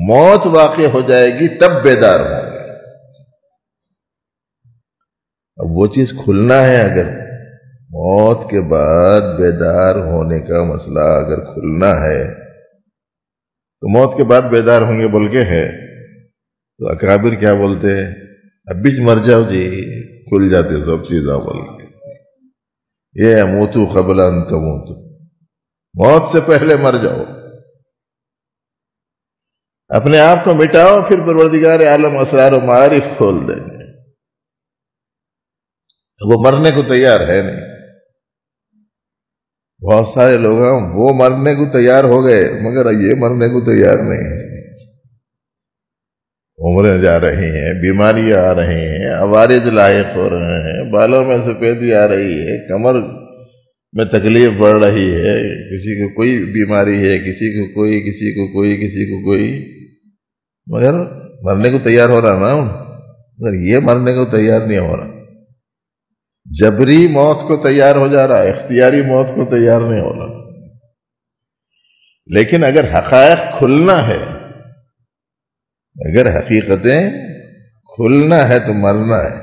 موت واقع ہو جائے گی تب بیدار ہوں گے۔ اب وہ چیز کھلنا ہے، اگر موت کے بعد بیدار ہونے کا مسئلہ اگر کھلنا ہے تو موت کے بعد بیدار ہوں گے بول کے ہے، تو اکابر کیا بولتے ہیں؟ اب بھی مر جاؤ جی، کھل جاتے سب چیزیں بول کے۔ یہ موتو قبل ان تموتو، موت سے پہلے مر جاؤ، اپنے آپ کو مٹاؤ، پھر پروردگار عالم اسرار و معارف کھول دیں گے۔ وہ مرنے کو تیار ہے نہیں۔ بہت سارے لوگ ہیں وہ مرنے کو تیار ہو گئے مگر یہ مرنے کو تیار نہیں ہے۔ عمریں جا رہی ہیں، بیماریاں آ رہی ہیں، عوارض لاحق ہو رہے ہیں، بالوں میں سفیدی آ رہی ہے، کمر میں تکلیف بڑھ رہی ہے، کسی کو کوئی بیماری ہے، کسی کو کوئی، کسی کو کوئی، کسی کو کوئی۔ مگر مرنے کو تیار ہو رہا نا، مگر یہ مرنے کو تیار نہیں ہو رہا، جبری موت کو تیار ہو جا رہا، اختیاری موت کو تیار نہیں ہو رہا۔ لیکن اگر حقائق کھلنا ہے، اگر حقیقتیں کھلنا ہے تو مرنا ہے۔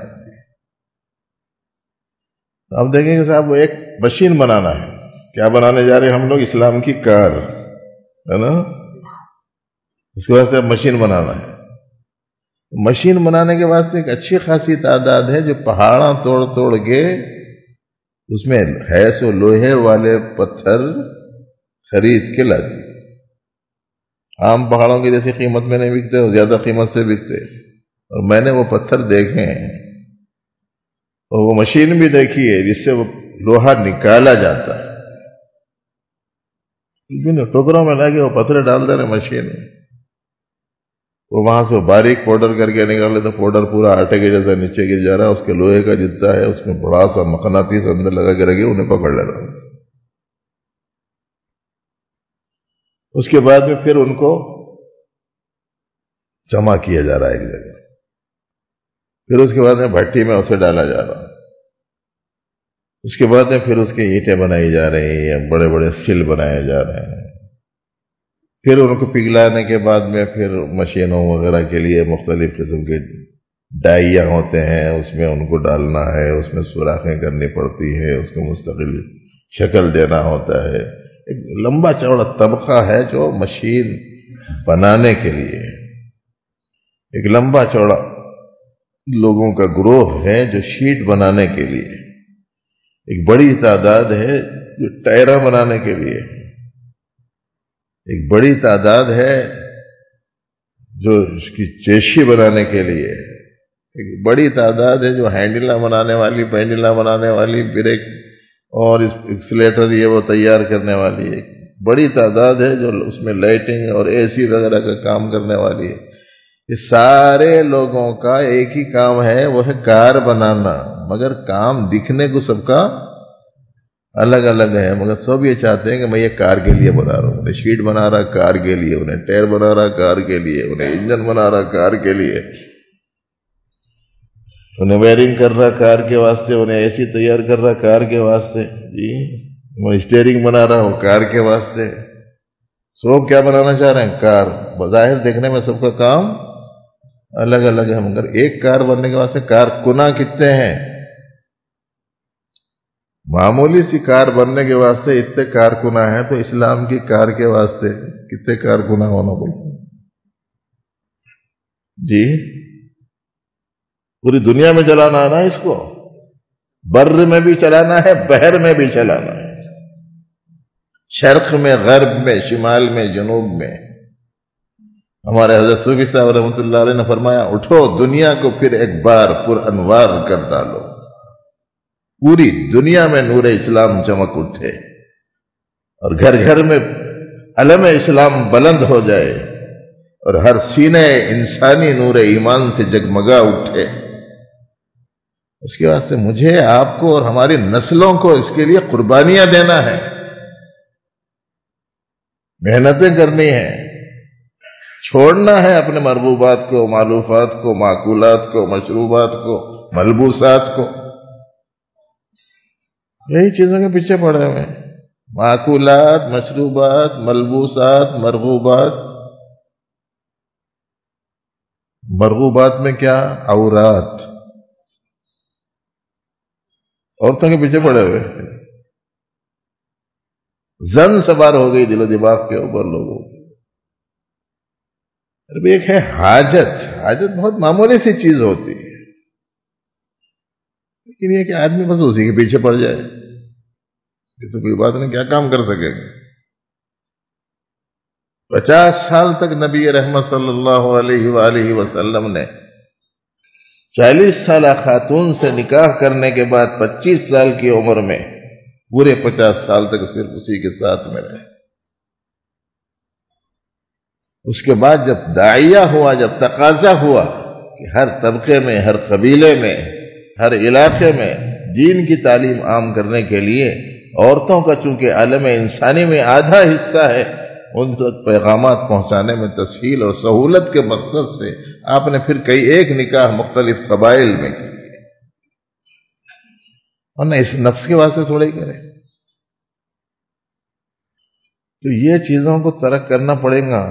آپ دیکھیں کہ صاحب وہ ایک مشین بنانا ہے، کیا بنانے جا رہے ہیں ہم لوگ؟ اسلام کی کار ہے نا، اس کے واسطے مشین بنانا ہے۔ مشین بنانے کے واسطے ایک اچھی خاصی تعداد ہے جو پہاڑاں توڑ توڑ کے اس میں ہے سو لوہے والے پتھر خرید کے لاتی۔ عام پہاڑوں کی جیسی قیمت میں نہیں بکتے، اور زیادہ قیمت سے بکتے، اور میں نے وہ پتھر دیکھے ہیں، اور وہ مشین بھی دیکھی ہے جس سے وہ لوہا نکالا جاتا ہے، ٹوکروں میں لگے وہ پتھر ڈال دے رہے مشین میں، وہ وہاں سے باریک پاؤڈر کر کے نکالے تو پاؤڈر پورا آٹے کے جیسا نیچے گر جا رہا ہے، اس کے لوہے کا جتنا ہے اس میں بڑا سا مقناطیس اندر لگا کے رکھے، انہیں پکڑ لے رہا ہے۔ اس کے بعد میں پھر ان کو جمع کیا جا رہا ہے ایک جگہ، پھر اس کے بعد میں بھٹی میں اسے ڈالا جا رہا ہے، اس کے بعد میں پھر اس کی اینٹیں بنائی جا رہی ہیں، بڑے بڑے سل بنائے جا رہے ہیں، پھر ان کو پگھلانے کے بعد میں پھر مشینوں وغیرہ کے لیے مختلف قسم کے ڈائیاں ہوتے ہیں، اس میں ان کو ڈالنا ہے، اس میں سوراخیں کرنی پڑتی ہے، اس کو مستقل شکل دینا ہوتا ہے۔ ایک لمبا چوڑا طبقہ ہے جو مشین بنانے کے لیے، ایک لمبا چوڑا لوگوں کا گروہ ہے جو شیٹ بنانے کے لیے، ایک بڑی تعداد ہے جو ٹائرہ بنانے کے لیے، ایک بڑی تعداد ہے جو اس کی چیشی بنانے کے لیے، ایک بڑی تعداد ہے جو ہینڈلہ بنانے والی، پینڈلہ بنانے والی، بریک اور ایکسیلیٹر یہ وہ تیار کرنے والی ہے، بڑی تعداد ہے جو اس میں لائٹنگ اور اے سی وغیرہ کا کام کرنے والی ہے۔ یہ سارے لوگوں کا ایک ہی کام ہے، وہ ہے کار بنانا، مگر کام دکھنے کو سب کا الگ الگ ہے، مگر سب یہ چاہتے ہیں کہ میں یہ کار کے لیے بنا رہا ہوں، انہیں شیٹ بنا رہا کار کے لیے، انہیں ٹائر بنا رہا کار کے لیے، انہیں انجن بنا رہا کار کے لیے، انہیں وائرنگ کر رہا کار کے واسطے، انہیں اے سی تیار کر رہا کار کے واسطے، جی وہ اسٹیئرنگ بنا رہا ہوں کار کے واسطے۔ سب کیا بنانا چاہ رہے ہیں؟ کار۔ بظاہر دیکھنے میں سب کا کام الگ الگ ہے، مگر ایک کار بننے کے واسطے کارکناں کتنے ہیں؟ معمولی سی کار بننے کے واسطے اتنے کارکناں ہیں، تو اسلام کی کار کے واسطے کتنے کارکناں ہونا پڑتا ہے؟ جی پوری دنیا میں چلانا ہے نا اس کو، بر میں بھی چلانا ہے، بحر میں بھی چلانا ہے، شرق میں، غرب میں، شمال میں، جنوب میں۔ ہمارے حضرت صوفی صاحب رحمۃ اللہ علیہ نے فرمایا، اٹھو دنیا کو پھر ایک بار پر انوار کر ڈالو، پوری دنیا میں نور اسلام چمک اٹھے اور گھر گھر میں علم اسلام بلند ہو جائے اور ہر سینے انسانی نور ایمان سے جگمگا اٹھے۔ اس کے واسطے مجھے، آپ کو اور ہماری نسلوں کو اس کے لیے قربانیاں دینا ہے، محنتیں کرنی ہیں، چھوڑنا ہے اپنے مرغوبات کو، معلوفات کو، معقولات کو، مشروبات کو، ملبوسات کو، یہی چیزوں کے پیچھے پڑے ہوئے ہیں، معقولات، مشروبات، ملبوسات، مرغوبات۔ مرغوبات میں کیا؟ عورات، عورتوں کے پیچھے پڑے ہوئے، زن سوار ہو گئی دل و دماغ کے اوپر لوگوں کی۔ ایک ہے حاجت، حاجت بہت معمولی سی چیز ہوتی ہے، لیکن یہ کہ آدمی بس اسی کے پیچھے پڑ جائے، یہ تو کوئی بات نہیں، کیا کام کر سکے گا؟ 50 سال تک نبی رحمت صلی اللہ علیہ وآلہ وسلم نے 40 سالہ خاتون سے نکاح کرنے کے بعد 25 سال کی عمر میں پورے 50 سال تک صرف اسی کے ساتھ میں رہے۔ اس کے بعد جب داعیہ ہوا، جب تقاضا ہوا کہ ہر طبقے میں، ہر قبیلے میں، ہر علاقے میں دین کی تعلیم عام کرنے کے لیے عورتوں کا چونکہ عالم انسانی میں آدھا حصہ ہے، ان تک پیغامات پہنچانے میں تسہیل اور سہولت کے مقصد سے آپ نے پھر کئی ایک نکاح مختلف قبائل میں کی، اور نہ اس نفس کے واسطے تھوڑے ہی کرے. تو یہ چیزوں کو ترک کرنا پڑے گا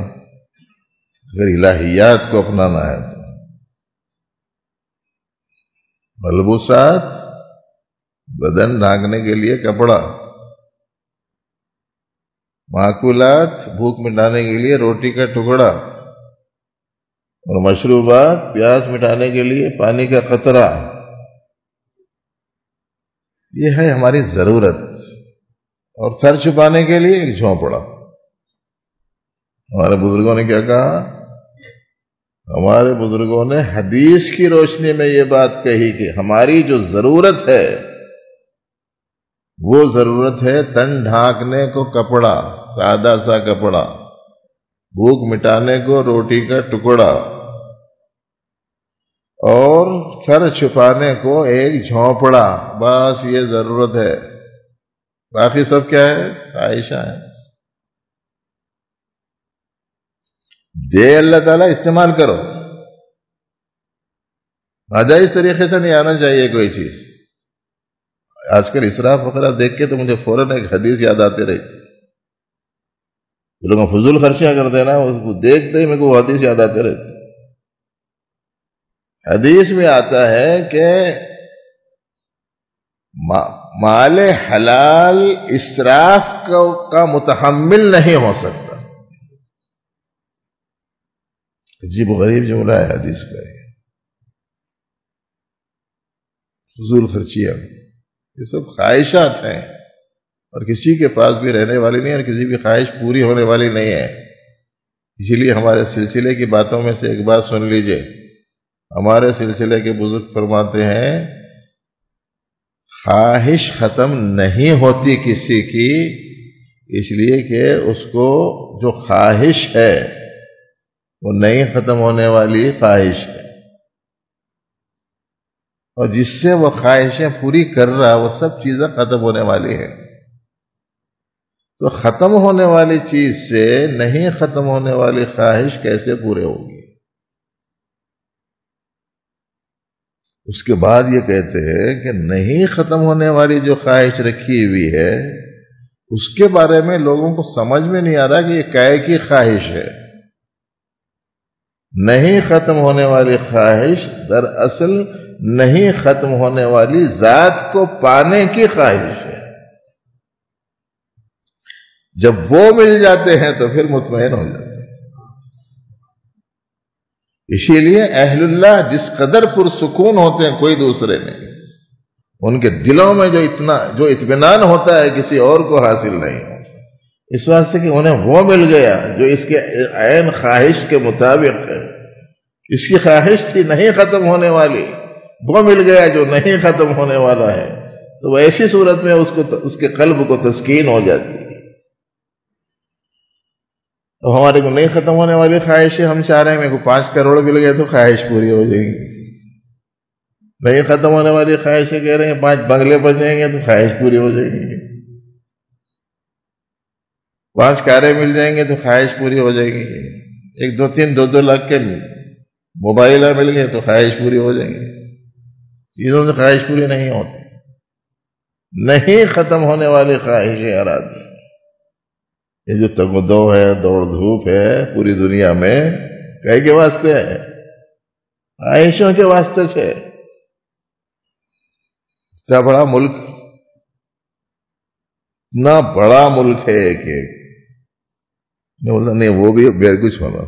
اگر الہیات کو اپنانا ہے. تو ملبوسات، بدن ڈھانکنے کے لیے کپڑا، معقولات، بھوک مٹانے کے لیے روٹی کا ٹکڑا، اور مشروبات، پیاس مٹانے کے لیے پانی کا قطرہ. یہ ہے ہماری ضرورت. اور سر چھپانے کے لیے ایک جھونپڑا. ہمارے بزرگوں نے کیا کہا؟ ہمارے بزرگوں نے حدیث کی روشنی میں یہ بات کہی کہ ہماری جو ضرورت ہے وہ ضرورت ہے تن ڈھانکنے کو کپڑا، سادہ سا کپڑا، بھوک مٹانے کو روٹی کا ٹکڑا، اور سر چھپانے کو ایک جھونپڑا. بس یہ ضرورت ہے. باقی سب کیا ہے؟ خواہشاں ہیں. دے اللہ تعالیٰ، استعمال کرو. ناجائز طریقے سے نہیں آنا چاہیے کوئی چیز. آج کل اسراف وغیرہ دیکھ کے تو مجھے فوراً ایک حدیث یاد آتی رہی. لوگوں فضول خرچیاں کرتے ہیں نا، اس کو دیکھتے ہی میرے کو وہ حدیث یاد آتے رہتے. حدیث میں آتا ہے کہ مال حلال اسراف کا متحمل نہیں ہو سکتا. عجیب و غریب جملہ ہے حدیث کا. فضول خرچیاں یہ سب خواہشات ہیں، اور کسی کے پاس بھی رہنے والی نہیں، اور کسی بھی خواہش پوری ہونے والی نہیں ہے. اسی لیے ہمارے سلسلے کی باتوں میں سے ایک بات سن لیجئے. ہمارے سلسلے کے بزرگ فرماتے ہیں خواہش ختم نہیں ہوتی کسی کی، اس لیے کہ اس کو جو خواہش ہے وہ نہیں ختم ہونے والی خواہش ہے، اور جس سے وہ خواہشیں پوری کر رہا وہ سب چیزیں ختم ہونے والی ہیں. تو ختم ہونے والی چیز سے نہیں ختم ہونے والی خواہش کیسے پورے ہوگی؟ اس کے بعد یہ کہتے ہیں کہ نہیں ختم ہونے والی جو خواہش رکھی ہوئی ہے اس کے بارے میں لوگوں کو سمجھ میں نہیں آ رہا کہ یہ کائے کی خواہش ہے. نہیں ختم ہونے والی خواہش دراصل نہیں ختم ہونے والی ذات کو پانے کی خواہش ہے. جب وہ مل جاتے ہیں تو پھر مطمئن ہو جاتے ہیں. اسی لیے اہل اللہ جس قدر پرسکون ہوتے ہیں کوئی دوسرے نہیں. ان کے دلوں میں جو اطمینان ہوتا ہے کسی اور کو حاصل نہیں ہوتا، اس واسطے کہ انہیں وہ مل گیا جو اس کے عین خواہش کے مطابق ہے. اس کی خواہش تھی نہیں ختم ہونے والی، وہ مل گیا جو نہیں ختم ہونے والا ہے. تو وہ ایسی صورت میں اس کے قلب کو تسکین ہو جاتی ہے. تو ہمارے کو نہیں ختم ہونے والی خواہش ہے، ہم چاہ رہے ہیں میرے کو 5 کروڑ مل گئے تو خواہش پوری ہو جائے گی. نہیں ختم ہونے والی خواہشیں کہہ رہے ہیں 5 بنگلے بن جائیں گے تو خواہش پوری ہو جائے گی. 5 کاریں مل جائیں گے تو خواہش پوری ہو جائے گی. 1 2 3 2 لاکھ کے موبائل مل گئے تو خواہش پوری ہو جائیں گی. چیزوں سے خواہش پوری نہیں ہوتی. نہیں ختم ہونے والی خواہشیں ارادی. یہ جو تگ و دو ہے، دوڑ دھوپ ہے پوری دنیا میں، کہے کے واسطے ہے؟ خواہشوں کے واسطے سے. اتنا بڑا ملک، اتنا بڑا ملک ہے ایک نہیں وہ بھی میرے کو چھوڑا،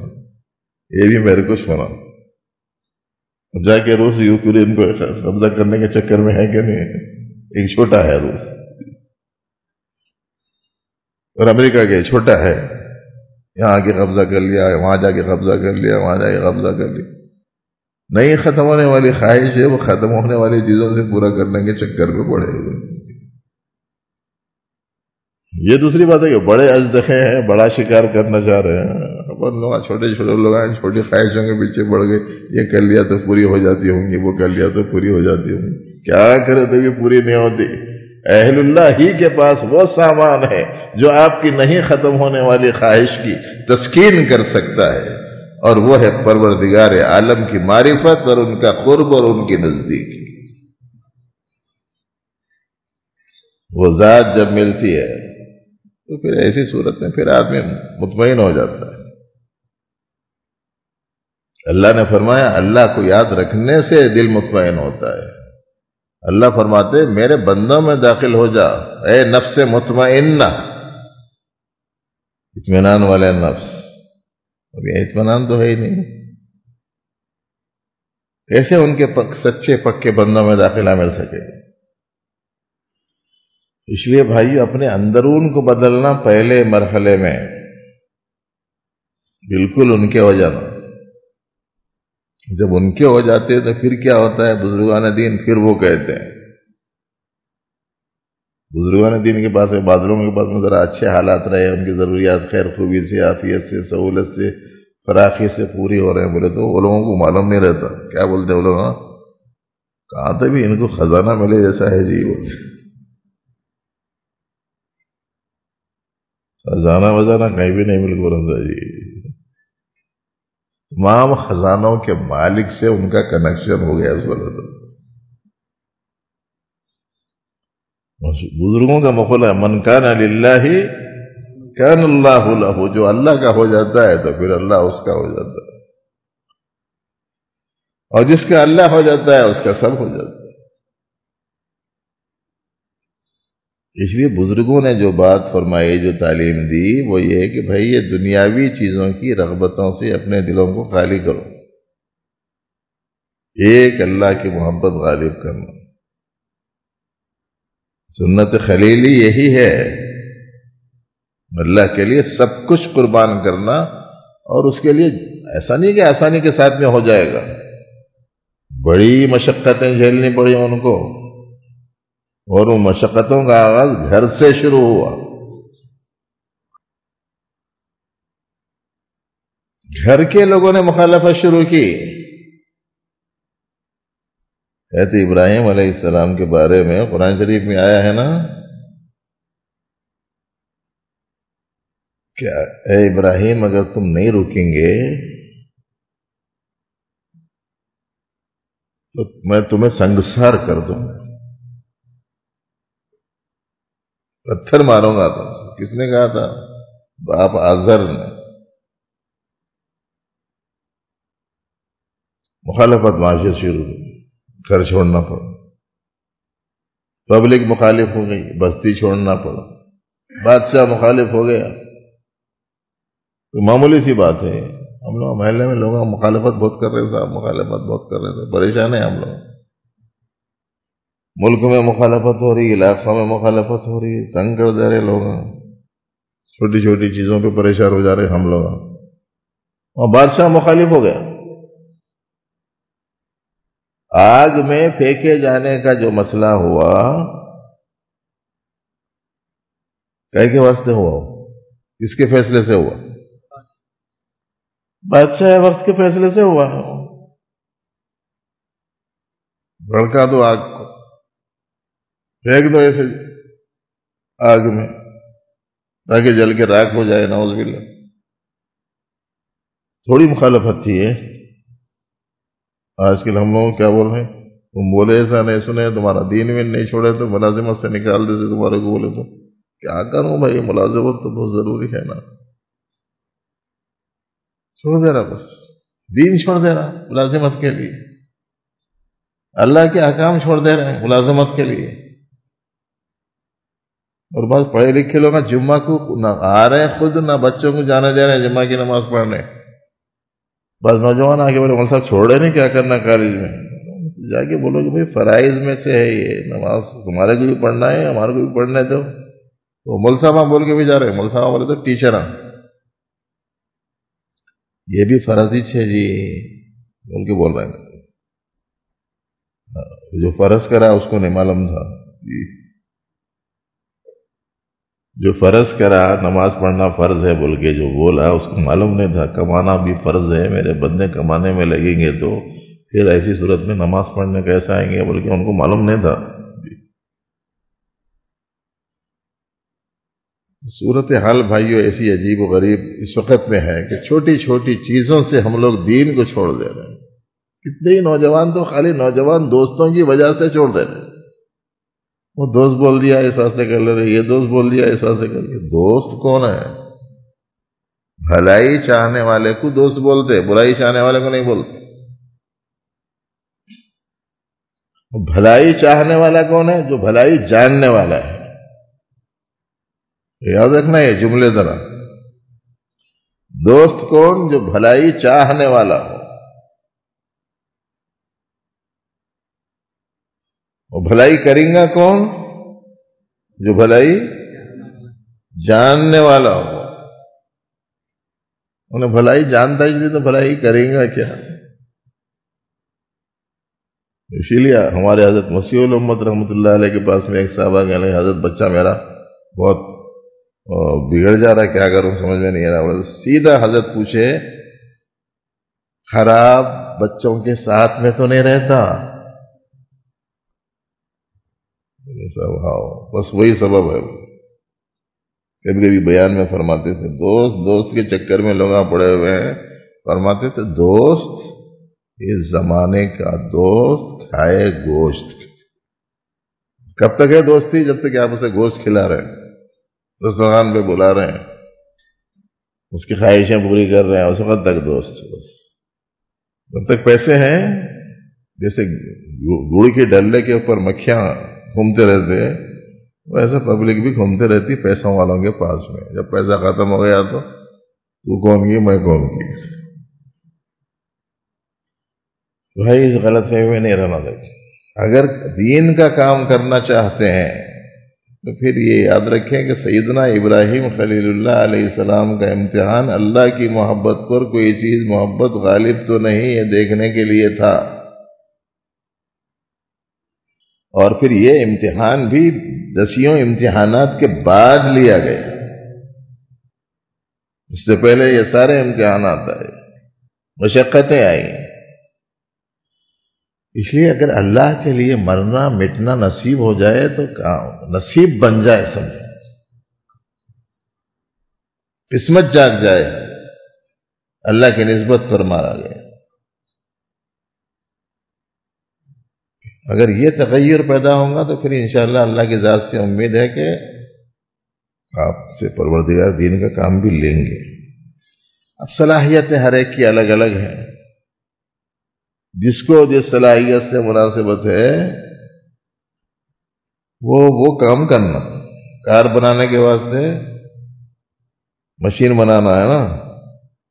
یہ بھی میرے کو چھوڑا. جا کے روس یوکرین کو قبضہ کرنے کے چکر میں ہے کہ نہیں؟ ایک چھوٹا ہے روس، اور امریکہ کے چھوٹا ہے، یہاں کے قبضہ کر لیا، وہاں جا کے قبضہ کر لیا، وہاں جا کے قبضہ کر لیا. نہیں ختم ہونے والی خواہش ہے، وہ ختم ہونے والی چیزوں سے پورا کرنے کے چکر میں پڑے ہوئے. یہ دوسری بات ہے کہ بڑے اژدھے ہیں، بڑا شکار کرنا چاہ رہے ہیں. اپن لوگ چھوٹے چھوٹے لوگ ہیں، چھوٹی خواہشوں کے پیچھے پڑ گئے. یہ کر لیا تو پوری ہو جاتی ہوں گی، وہ کر لیا تو پوری ہو جاتی ہوں گی. کیا کرے تو یہ پوری نہیں ہوتی. اہل اللہ ہی کے پاس وہ سامان ہے جو آپ کی نہیں ختم ہونے والی خواہش کی تسکین کر سکتا ہے، اور وہ ہے پروردگار عالم کی معرفت اور ان کا قرب اور ان کی نزدیکی۔ وہ ذات جب ملتی ہے تو پھر ایسی صورت میں پھر آدمی مطمئن ہو جاتا ہے۔ اللہ نے فرمایا اللہ کو یاد رکھنے سے دل مطمئن ہوتا ہے۔ اللہ فرماتے میرے بندوں میں داخل ہو جا اے نفس مطمئنہ، اطمینان والے نفس۔ اب یہ اطمینان تو ہے ہی نہیں، کیسے ان کے سچے پکے بندوں میں داخلہ مل سکے؟ اس لیے بھائی اپنے اندرون کو بدلنا پہلے مرحلے میں، بالکل ان کے ہو جانا۔ جب ان کے ہو جاتے تو پھر کیا ہوتا ہے؟ بزرگان دین پھر وہ کہتے ہیں، بزرگان دین کے پاس بادلوں کے پاس میں ذرا اچھے حالات رہے، ان کی ضروریات خیر خوبی سے، عافیت سے، سہولت سے، فراخی سے پوری ہو رہے ہیں، بولے تو وہ لوگوں کو معلوم نہیں رہتا۔ کیا بولتے ہیں وہ لوگ؟ کہاں تھا بھی ان کو خزانہ ملے جیسا ہے جی، وہ خزانہ وزانہ کہیں بھی نہیں مل رہا جی۔ تمام خزانوں کے مالک سے ان کا کنیکشن ہو گیا اس وقت۔ بزرگوں کا مقولہ ہے من کان للہ کان اللہ لہ، جو اللہ کا ہو جاتا ہے تو پھر اللہ اس کا ہو جاتا ہے، اور جس کا اللہ ہو جاتا ہے اس کا سب ہو جاتا ہے۔ اس لیے بزرگوں نے جو بات فرمائی، جو تعلیم دی، وہ یہ ہے کہ بھائی یہ دنیاوی چیزوں کی رغبتوں سے اپنے دلوں کو خالی کرو، ایک اللہ کی محبت غالب کرنا۔ سنت خلیلی یہی ہے، اللہ کے لیے سب کچھ قربان کرنا، اور اس کے لیے ایسا نہیں کہ آسانی کے ساتھ میں ہو جائے گا، بڑی مشقتیں جھیلنی پڑی ان کو، اور وہ مشقتوں کا آغاز گھر سے شروع ہوا۔ گھر کے لوگوں نے مخالفت شروع کی۔ حضرت ابراہیم علیہ السلام کے بارے میں قرآن شریف میں آیا ہے نا کہ اے ابراہیم اگر تم نہیں رکیں گے تو میں تمہیں سنگسار کر دوں گا، پتھر ماروں گا تم سے۔ کس نے کہا تھا؟ باپ آزر نے۔ مخالفت معاشرت شروع ہوئی، گھر چھوڑنا پڑا، پبلک مخالف ہو گئی، بستی چھوڑنا پڑا، بادشاہ مخالف ہو گیا۔ تو معمولی سی بات ہے، ہم لوگ محلے میں لوگ مخالفت بہت کر رہے صاحب، مخالفت بہت کر رہے تھے، پریشان ہیں ہم لوگ۔ ملک میں مخالفت ہو رہی، علاقوں میں مخالفت ہو رہی، تنگ کر دے رہے لوگ، چھوٹی چھوٹی چیزوں پہ پریشان ہو جا رہے ہم لوگ، اور بادشاہ مخالف ہو گیا۔ آگ میں پھینکے جانے کا جو مسئلہ ہوا، کہے کے واسطے ہوا؟ کس کے فیصلے سے ہوا؟ بادشاہ وقت کے فیصلے سے ہوا۔ بھڑکا دو آگ کو، پھینک دو ایسے آگ میں تاکہ جل کے راکھ ہو جائے، نعوذ باللہ۔ تھوڑی مخالفت تھی ہے۔ آج کل ہم لوگ کیا بول رہے ہیں؟ تم بولے ایسا نہیں سنے، تمہارا دین میں نہیں چھوڑے تو ملازمت سے نکال دیتے تمہارے کو، بولے تو کیا کروں بھائی، ملازمت تو بہت ضروری ہے نا، چھوڑ دے رہا، بس دین چھوڑ دے رہا ملازمت کے لیے، اللہ کے احکام چھوڑ دے رہے ہیں ملازمت کے لیے۔ اور بس پڑھے لکھے لوگ جمعہ کو نہ آ رہے ہیں خود، نہ بچوں کو جانے دے رہے ہیں جمعہ کی نماز پڑھنے۔ بس نوجوان آگے بولے مول صاحب چھوڑ رہے نہیں، کیا کرنا کالج میں؟ جا کے بولو کہ بھائی فرائض میں سے ہے یہ نماز، تمہارے کو بھی پڑھنا ہے، ہمارے کو بھی پڑھنا ہے۔ تو مول صاحب بول کے بھی جا رہے ہیں، مول صاحب بولے تو ٹیچر ہیں، یہ بھی فرض ہی ہے جی بول کے بول رہے ہیں۔ جو فرض کرا اس کو نہیں معلوم تھا، جو فرض کرا نماز پڑھنا فرض ہے بول کے جو بولا اس کو معلوم نہیں تھا کمانا بھی فرض ہے، میرے بندے کمانے میں لگیں گے تو پھر ایسی صورت میں نماز پڑھنے کیسے آئیں گے بول کے ان کو معلوم نہیں تھا۔ صورتحال بھائیو ایسی عجیب و غریب اس وقت میں ہے کہ چھوٹی چھوٹی چیزوں سے ہم لوگ دین کو چھوڑ دے رہے ہیں. کتنے ہی نوجوان تو خالی نوجوان دوستوں کی وجہ سے چھوڑ دے رہے ہیں. وہ دوست بول دیا اس واسطے کر لے رہے، یہ دوست بول دیا اس واسطے کر لے. دوست کون ہے؟ بھلائی چاہنے والے کو دوست بولتے، برائی چاہنے والے کو نہیں بولتے. بھلائی چاہنے والا کون ہے؟ جو بھلائی جاننے والا ہے. یاد رکھنا یہ جملے ذرا. دوست کون؟ جو بھلائی چاہنے والا ہو. اور بھلائی کریں گا کون؟ جو بھلائی جاننے والا ہو. انہیں بھلائی جانتا ہی نہیں تو بھلائی کریں گا کیا؟ اسی لیے ہمارے حضرت مسیح الامت رحمۃ اللہ علیہ کے پاس میں ایک صحابہ گئے، حضرت بچہ میرا بہت بگڑ جا رہا ہے، کیا کروں سمجھ میں نہیں آ رہا. سیدھا حضرت پوچھے خراب بچوں کے ساتھ میں تو نہیں رہتا؟ بس وہی سبب ہے. کبھی کبھی بیان میں فرماتے تھے دوست کے چکر میں لوگ پڑے ہوئے ہیں. فرماتے تھے دوست اس زمانے کا دوست کھائے گوشت. کب تک ہے دوستی؟ جب تک آپ اسے گوشت کھلا رہے ہیں، رستوران پہ بلا رہے ہیں، اس کی خواہشیں پوری کر رہے ہیں، اس وقت تک دوست. بس جب تک پیسے ہیں، جیسے گڑ کے ڈلے کے اوپر مکھیاں گھومتے رہتے ہیں، ویسے پبلک بھی گھومتے رہتی پیسوں والوں کے پاس میں. جب پیسہ ختم ہو گیا تو کون کی میں کون کی. بھائی اس غلط فہمی میں نہیں رہنا دیکھ. اگر دین کا کام کرنا چاہتے ہیں تو پھر یہ یاد رکھیں کہ سیدنا ابراہیم خلیل اللہ علیہ السلام کا امتحان اللہ کی محبت پر کوئی چیز محبت غالب تو نہیں یہ دیکھنے کے لیے تھا. اور پھر یہ امتحان بھی 10 امتحانات کے بعد لیا گیا. اس سے پہلے یہ سارے امتحانات آئے، مشقتیں آئی. اس لیے اگر اللہ کے لیے مرنا مٹنا نصیب ہو جائے تو نصیب بن جائے، سمجھے قسمت جاگ جائے، اللہ کی نسبت پر مارا گیا. اگر یہ تغیر پیدا ہوگا تو پھر انشاءاللہ اللہ کی ذات سے امید ہے کہ آپ سے پروردگار دین کا کام بھی لیں گے. اب صلاحیتیں ہر ایک کی الگ الگ ہیں. جس کو جس صلاحیت سے مناسبت ہے وہ کام کرنا. کار بنانے کے واسطے مشین بنانا ہے نا.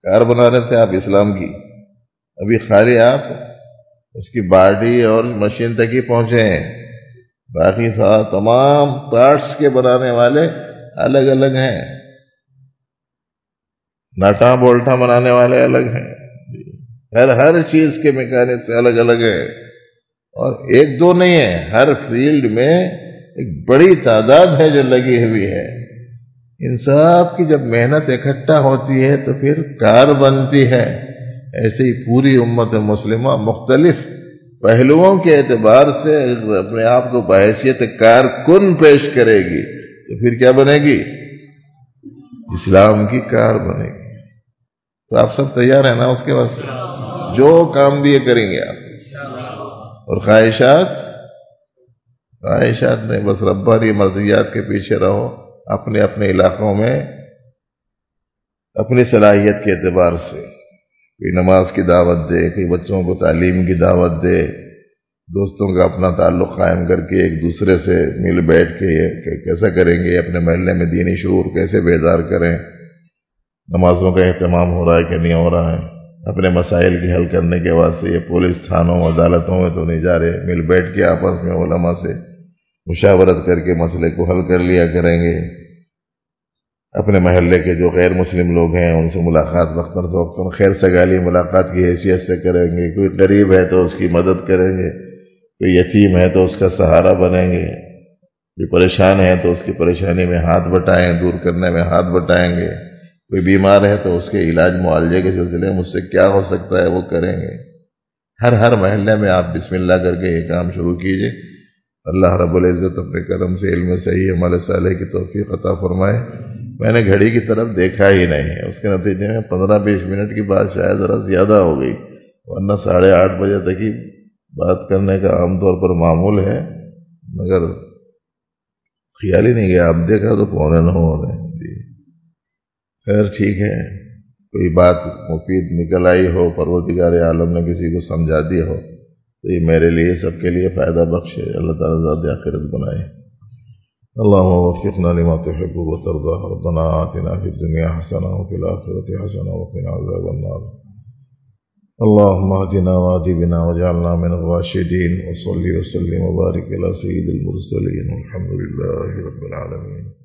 کار بنا رہے تھے آپ اسلام کی، ابھی خالی آپ اس کی باڈی اور مشین تک ہی پہنچے ہیں. باقی تمام پارٹس کے بنانے والے الگ الگ ہیں. نٹا بولٹا بنانے والے الگ ہیں. ہر چیز کے میکینکس الگ الگ ہے. اور ایک دو نہیں ہے، ہر فیلڈ میں ایک بڑی تعداد ہے جو لگی ہوئی ہے. ان سب کی جب محنت اکٹھا ہوتی ہے تو پھر کار بنتی ہے. ایسے ہی پوری امت مسلمہ مختلف پہلوؤں کے اعتبار سے اپنے آپ کو بحیثیت کارکن پیش کرے گی تو پھر کیا بنے گی؟ اسلام کی کار بنے گی. تو آپ سب تیار ہیں نا اس کے واسطے؟ جو کام بھی یہ کریں گے آپ. اور خواہشات نہیں، بس ربانی مرضیات کے پیچھے رہو. اپنے اپنے علاقوں میں اپنی صلاحیت کے اعتبار سے کوئی نماز کی دعوت دے، کوئی بچوں کو تعلیم کی دعوت دے، دوستوں کا اپنا تعلق قائم کر کے ایک دوسرے سے مل بیٹھ کے کیسا کریں گے، اپنے محلے میں دینی شعور کیسے بیدار کریں، نمازوں کا اہتمام ہو رہا ہے کہ نہیں ہو رہا ہے، اپنے مسائل کے حل کرنے کے واسطے یہ پولیس تھانوں عدالتوں میں تو نہیں جا رہے، مل بیٹھ کے آپس میں علماء سے مشاورت کر کے مسئلے کو حل کر لیا کریں گے. اپنے محلے کے جو غیر مسلم لوگ ہیں ان سے ملاقات وقتاً فوقتاً خیر سگالی ملاقات کی حیثیت سے کریں گے. کوئی غریب ہے تو اس کی مدد کریں گے، کوئی یتیم ہے تو اس کا سہارا بنیں گے، کوئی پریشان ہے تو اس کی پریشانی میں ہاتھ بٹائیں، دور کرنے میں ہاتھ بٹائیں گے، کوئی بیمار ہے تو اس کے علاج معالجے کے سلسلے میں مجھ سے کیا ہو سکتا ہے وہ کریں گے. ہر محلے میں آپ بسم اللہ کر کے یہ کام شروع کیجئے. اللہ رب العزت اپنے کرم سے علم صحیح عمل صالح کی توفیق عطا فرمائے. میں نے گھڑی کی طرف دیکھا ہی نہیں، اس کے نتیجے میں 15-20 منٹ کی بات شاید ذرا زیادہ ہو گئی، ورنہ 8:30 بجے تک ہی بات کرنے کا عام طور پر معمول ہے، مگر خیال ہی نہیں گیا، اب دیکھا تو 8:45 ہو رہے ہیں جی۔ خیر ٹھیک ہے، کوئی بات مفید نکل آئی ہو، پروردگار عالم نے کسی کو سمجھا دی ہو تو یہ میرے لیے سب کے لیے فائدہ بخش ہے، اللہ تعالیٰ ذات آخرت بنائے۔ اللهم وفقنا لما تحب وترضى، ربنا آتنا في الدنيا حسنة وفي الآخرة حسنة وقنا عذاب النار، اللهم اهدنا واهد بنا واجعلنا من الراشدين، وصل وسلم وبارك على سيد المرسلين، والحمد لله رب العالمين۔